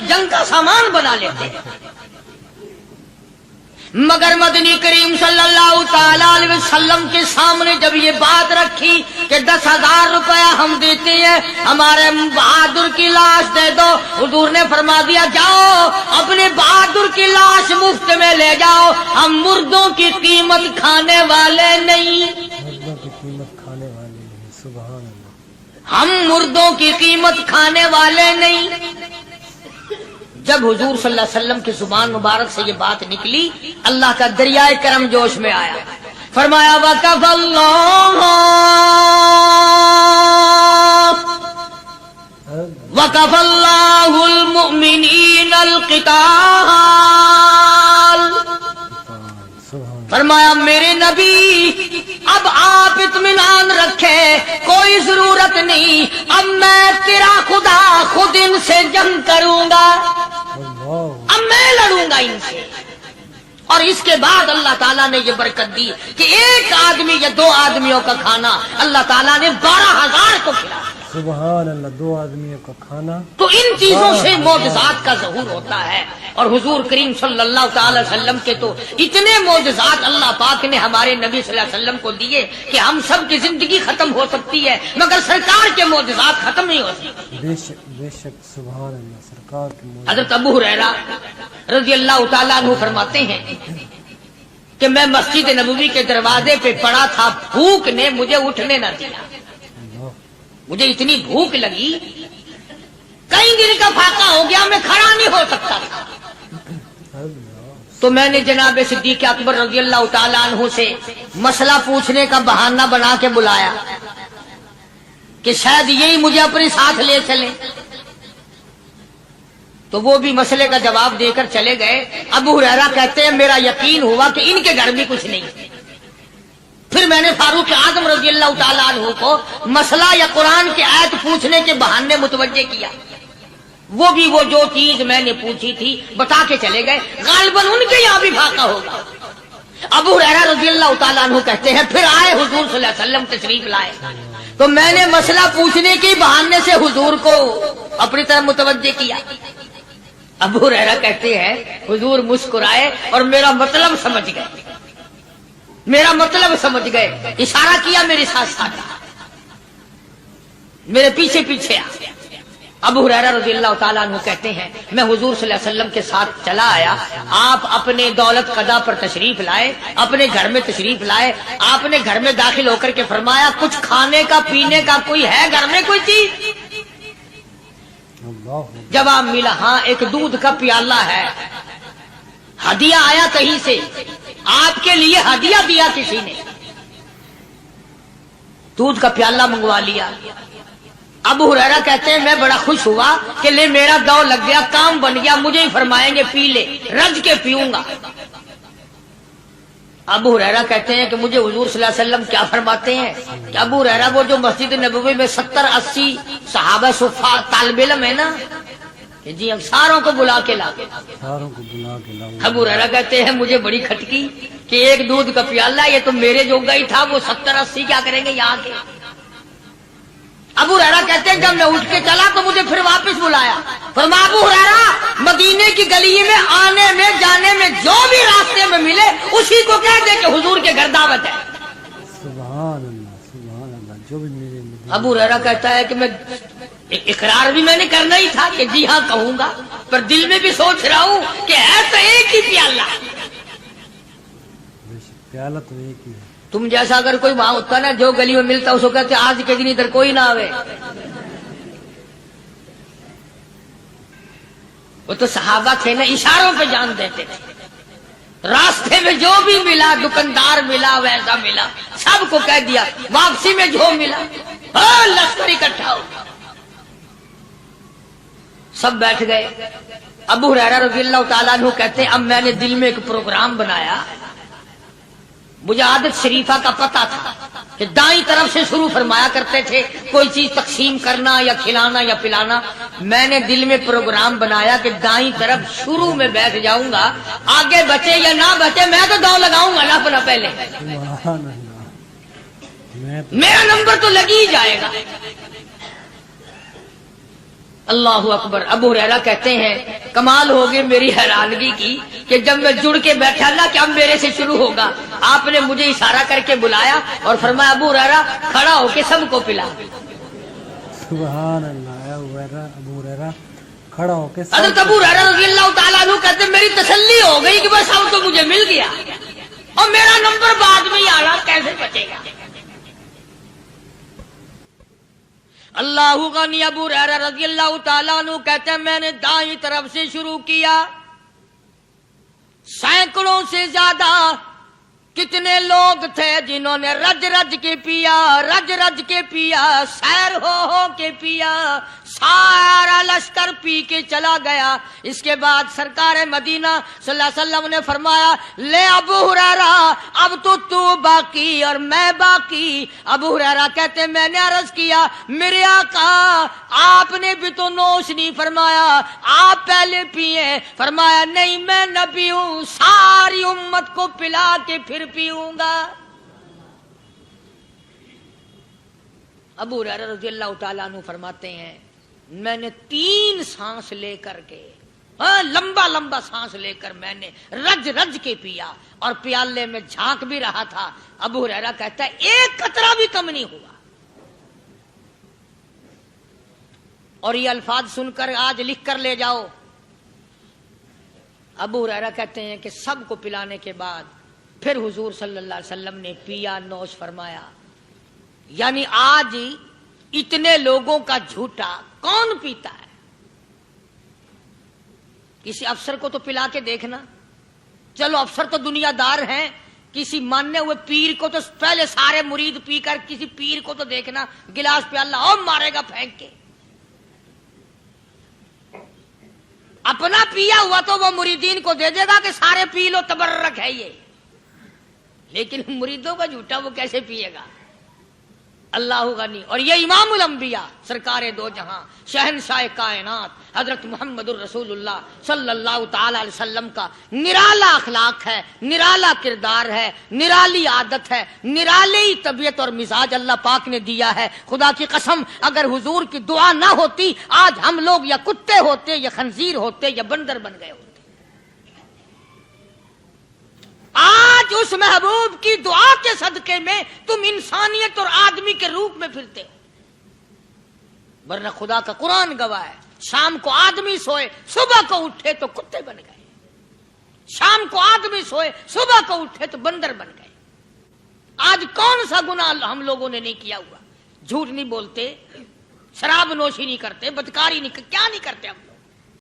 جنگ کا سامان بنا لیتے. مگر مدنی کریم صلی اللہ تعالی علیہ وسلم کے سامنے جب یہ بات رکھی کہ 10,000 روپیہ ہم دیتے ہیں, ہمارے بہادر کی لاش دے دو, حضور نے فرما دیا جاؤ اپنے بہادر کی لاش مفت میں لے جاؤ, ہم مردوں کی قیمت کھانے والے نہیں. مردوں کی قیمت کھانے والے نہیں. سبحان اللہ. ہم مردوں کی قیمت کھانے والے نہیں. جب حضور صلی اللہ علیہ وسلم کی زبان مبارک سے یہ بات نکلی, اللہ کا دریائے کرم جوش میں آیا. فرمایا وَكَفَ اللَّهُ الْمُؤْمِنِينَ الْقِتَالَ. فرمایا میرے نبی اب آپ اطمینان رکھے, کوئی ضرورت نہیں, اب میں تیرا خدا خود ان سے جنگ کروں گا, اب میں لڑوں گا ان سے. اور اس کے بعد اللہ تعالیٰ نے یہ برکت دی کہ ایک آدمی یا 2 آدمیوں کا کھانا اللہ تعالیٰ نے 12,000 کو کھلایا. سبحان اللہ. 2 آدمیوں کا کھانا. تو ان چیزوں سے معجزات کا ظہور ہوتا ہے. اور حضور کریم صلی اللہ تعالی وسلم کے تو اتنے معجزات اللہ پاک نے ہمارے نبی صلی اللہ علیہ وسلم کو دیے کہ ہم سب کی زندگی ختم ہو سکتی ہے مگر سرکار کے معجزات ختم نہیں ہو سکتے. بے شک. سبحان اللہ. سرکار کی معجزات. حضرت ابو ہریرہ رضی اللہ تعالیٰ عنہ فرماتے ہیں کہ میں مسجد نبوی کے دروازے پہ پڑا تھا, بھوک نے مجھے اٹھنے نہ دیا. مجھے اتنی بھوک لگی، کئی دن کا فاقہ ہو گیا، میں کھڑا نہیں ہو سکتا تھا۔ تو میں نے جناب صدیق اکبر رضی اللہ تعالیٰ عنہ سے مسئلہ پوچھنے کا بہانہ بنا کے بلایا کہ شاید یہی مجھے اپنے ساتھ لے چلے۔ تو وہ بھی مسئلے کا جواب دے کر چلے گئے۔ ابو ہریرہ کہتے ہیں میرا یقین ہوا کہ ان کے گھر بھی کچھ نہیں۔ پھر میں نے فاروق اعظم رضی اللہ تعالیٰ عنہ کو مسئلہ یا قرآن کی آیت پوچھنے کے بہانے متوجہ کیا، وہ بھی وہ جو چیز میں نے پوچھی تھی بتا کے چلے گئے۔ غالباً ان کے یہاں بھی فاقہ ہوگا۔ ابو ہریرہ رضی اللہ تعالیٰ عنہ کہتے ہیں پھر آئے حضور صلی اللہ علیہ وسلم تشریف لائے، تو میں نے مسئلہ پوچھنے کے بہانے سے حضور کو اپنی طرف متوجہ کیا۔ ابو ہریرہ کہتے ہیں حضور مسکرائے اور میرا مطلب سمجھ گئے، میرا مطلب سمجھ گئے، اشارہ کیا میرے ساتھ ساتھ، میرے پیچھے پیچھے آ۔ ابو ہریرہ رضی اللہ تعالیٰ عنہ کہتے ہیں میں حضور صلی اللہ علیہ وسلم کے ساتھ چلا آیا، آپ اپنے دولت قضا پر تشریف لائے، اپنے گھر میں تشریف لائے، آپ نے گھر میں داخل ہو کر کے فرمایا کچھ کھانے کا پینے کا کوئی ہے گھر میں کوئی چیز؟ جواب ملا ہاں ایک دودھ کا پیالہ ہے، ہدیہ آیا کہیں سے، آپ کے لیے ہدیہ دیا کسی نے، دودھ کا پیالہ منگوا لیا۔ ابو ہریرہ کہتے ہیں میں بڑا خوش ہوا کہ لے میرا دو لگ گیا، کام بن گیا، مجھے ہی فرمائیں گے پی لے، رج کے پیوں گا۔ ابو ہریرہ کہتے ہیں کہ مجھے حضور صلی اللہ علیہ وسلم کیا فرماتے ہیں کہ ابو ہریرہ وہ جو مسجد نبوی میں 70-80 صحابہ صفا طالب علم ہے نا، کہ جی ہم ساروں کو بلا کے لا، ابو ہریرہ کہتے ہیں مجھے بڑی کھٹکی کہ ایک دودھ کا پیالہ یہ تو میرے جوگا ہی تھا، وہ 70-80 کیا کریں گے یہاں کے۔ ابو ہریرہ کہتے ہیں جب میں اٹھ کے چلا تو مجھے پھر واپس بلایا، فرمایا ابو ہریرہ مدینے کی گلی میں آنے میں جانے میں جو بھی راستے میں ملے اسی کو کہہ دے کہ حضور کے گھر دعوت ہے۔ سبحان اللہ سبحان اللہ، جو بھی میرے ابو ہریرہ کہتا ہے کہ میں اقرار بھی میں نے کرنا ہی تھا کہ جی ہاں کہوں گا، پر دل میں بھی سوچ رہا ہوں کہ ہے تو ایک ہی پیالہ، پیالہ تو ایک ہی ہے۔ تم جیسا اگر کوئی وہاں ہوتا نا جو گلی میں ملتا اس کو کہتے آج کے دن ادھر کوئی نہ آوے۔ وہ تو صحابہ تھے نا، اشاروں پہ جان دیتے تھے، راستے میں جو بھی ملا، دکاندار ملا ویسا ملا، سب کو کہہ دیا، واپسی میں جو ملا لشکر اکٹھا ہو۔ سب بیٹھ گئے۔ ابو ہریرہ رضی اللہ تعالیٰ عنہ کہتے ہیں اب میں نے دل میں ایک پروگرام بنایا، مجھے عادت شریفہ کا پتہ تھا کہ دائیں طرف سے شروع فرمایا کرتے تھے کوئی چیز تقسیم کرنا یا کھلانا یا پلانا، میں نے دل میں پروگرام بنایا کہ دائیں طرف شروع میں بیٹھ جاؤں گا، آگے بچے یا نہ بچے میں تو دو لگاؤں گا نا اپنا پہلے، سبحان اللہ، میرا نمبر تو لگ ہی جائے گا۔ اللہ اکبر۔ ابو ہریرہ کہتے ہیں کمال ہو گئی میری حیرانگی کی کہ جب میں جڑ کے بیٹھا نا کہ اب میرے سے شروع ہوگا، آپ نے مجھے اشارہ کر کے بلایا اور فرمایا ابو ہریرہ کھڑا ہو کے سب کو پلا۔ سبحان اللہ، ابو ہریرہ کھڑا ہو کے حضرت ابو ہریرہ رضی اللہ تعالیٰ عنہ کہتے ہیں میری تسلی ہو گئی کہ بس اب تو مجھے مل گیا اور میرا نمبر بعد میں ہی آ رہا، کیسے بچے گا۔ اللہ غنی۔ ابو ہریرہ رضی اللہ تعالیٰ عنہ کہتے ہیں میں نے دائیں طرف سے شروع کیا، سینکڑوں سے زیادہ کتنے لوگ تھے جنہوں نے رج رج کے پیا، رج رج کے پیا، سیر ہو کے پیا، سارا لشکر پی کے چلا گیا۔ اس کے بعد سرکار مدینہ صلی اللہ علیہ وسلم نے فرمایا لے ابو ہریرہ اب تو باقی اور میں باقی۔ ابو ہریرہ کہتے ہیں میں نے عرض کیا میرے آقا آپ نے بھی تو نوش نہیں فرمایا، آپ پہلے پیئے۔ فرمایا نہیں میں نہ پیوں، ساری امت کو پلا کے پھر پیوں گا۔ ابو ہریرہ رضی اللہ تعالیٰ عنہ فرماتے ہیں میں نے 3 سانس لے کر کے، لمبا لمبا سانس لے کر میں نے رج رج کے پیا اور پیالے میں جھانک بھی رہا تھا۔ ابو ہریرہ کہتا ہے ایک قطرہ بھی کم نہیں ہوا۔ اور یہ الفاظ سن کر آج لکھ کر لے جاؤ۔ ابو ہریرہ کہتے ہیں کہ سب کو پلانے کے بعد پھر حضور صلی اللہ علیہ وسلم نے پیا، نوش فرمایا۔ یعنی آج اتنے لوگوں کا جھوٹا کون پیتا ہے؟ کسی افسر کو تو پلا کے دیکھنا. چلو افسر تو دنیا دار ہیں، کسی ماننے ہوئے پیر کو تو پہلے سارے مرید پی کر کسی پیر کو تو دیکھنا گلاس پہ اللہ اور مارے گا پھینک کے. اپنا پیا ہوا تو وہ مریدین کو دے دے گا کہ سارے پی لو، تبرک ہے یہ. لیکن مریدوں کا جھوٹا وہ کیسے پیے گا؟ اللہ غنی. اور یہ امام الانبیاء سرکار دو جہاں شہنشاہ کائنات حضرت محمد الرسول اللہ صلی اللہ تعالی علیہ وسلم کا نرالا اخلاق ہے، نرالا کردار ہے، نرالی عادت ہے، نرالی طبیعت اور مزاج اللہ پاک نے دیا ہے. خدا کی قسم اگر حضور کی دعا نہ ہوتی آج ہم لوگ یا کتے ہوتے یا خنزیر ہوتے یا بندر بن گئے ہوتے. آج اس محبوب کی دعا کے صدقے میں تم انسانیت اور آدمی کے روپ میں پھرتے ہو، ورنہ خدا کا قرآن گواہ ہے شام کو آدمی سوئے صبح کو اٹھے تو کتے بن گئے، شام کو آدمی سوئے صبح کو اٹھے تو بندر بن گئے. آج کون سا گناہ ہم لوگوں نے نہیں کیا ہوا؟ جھوٹ نہیں بولتے، شراب نوشی نہیں کرتے، بدکاری نہیں، کیا نہیں کرتے ہم؟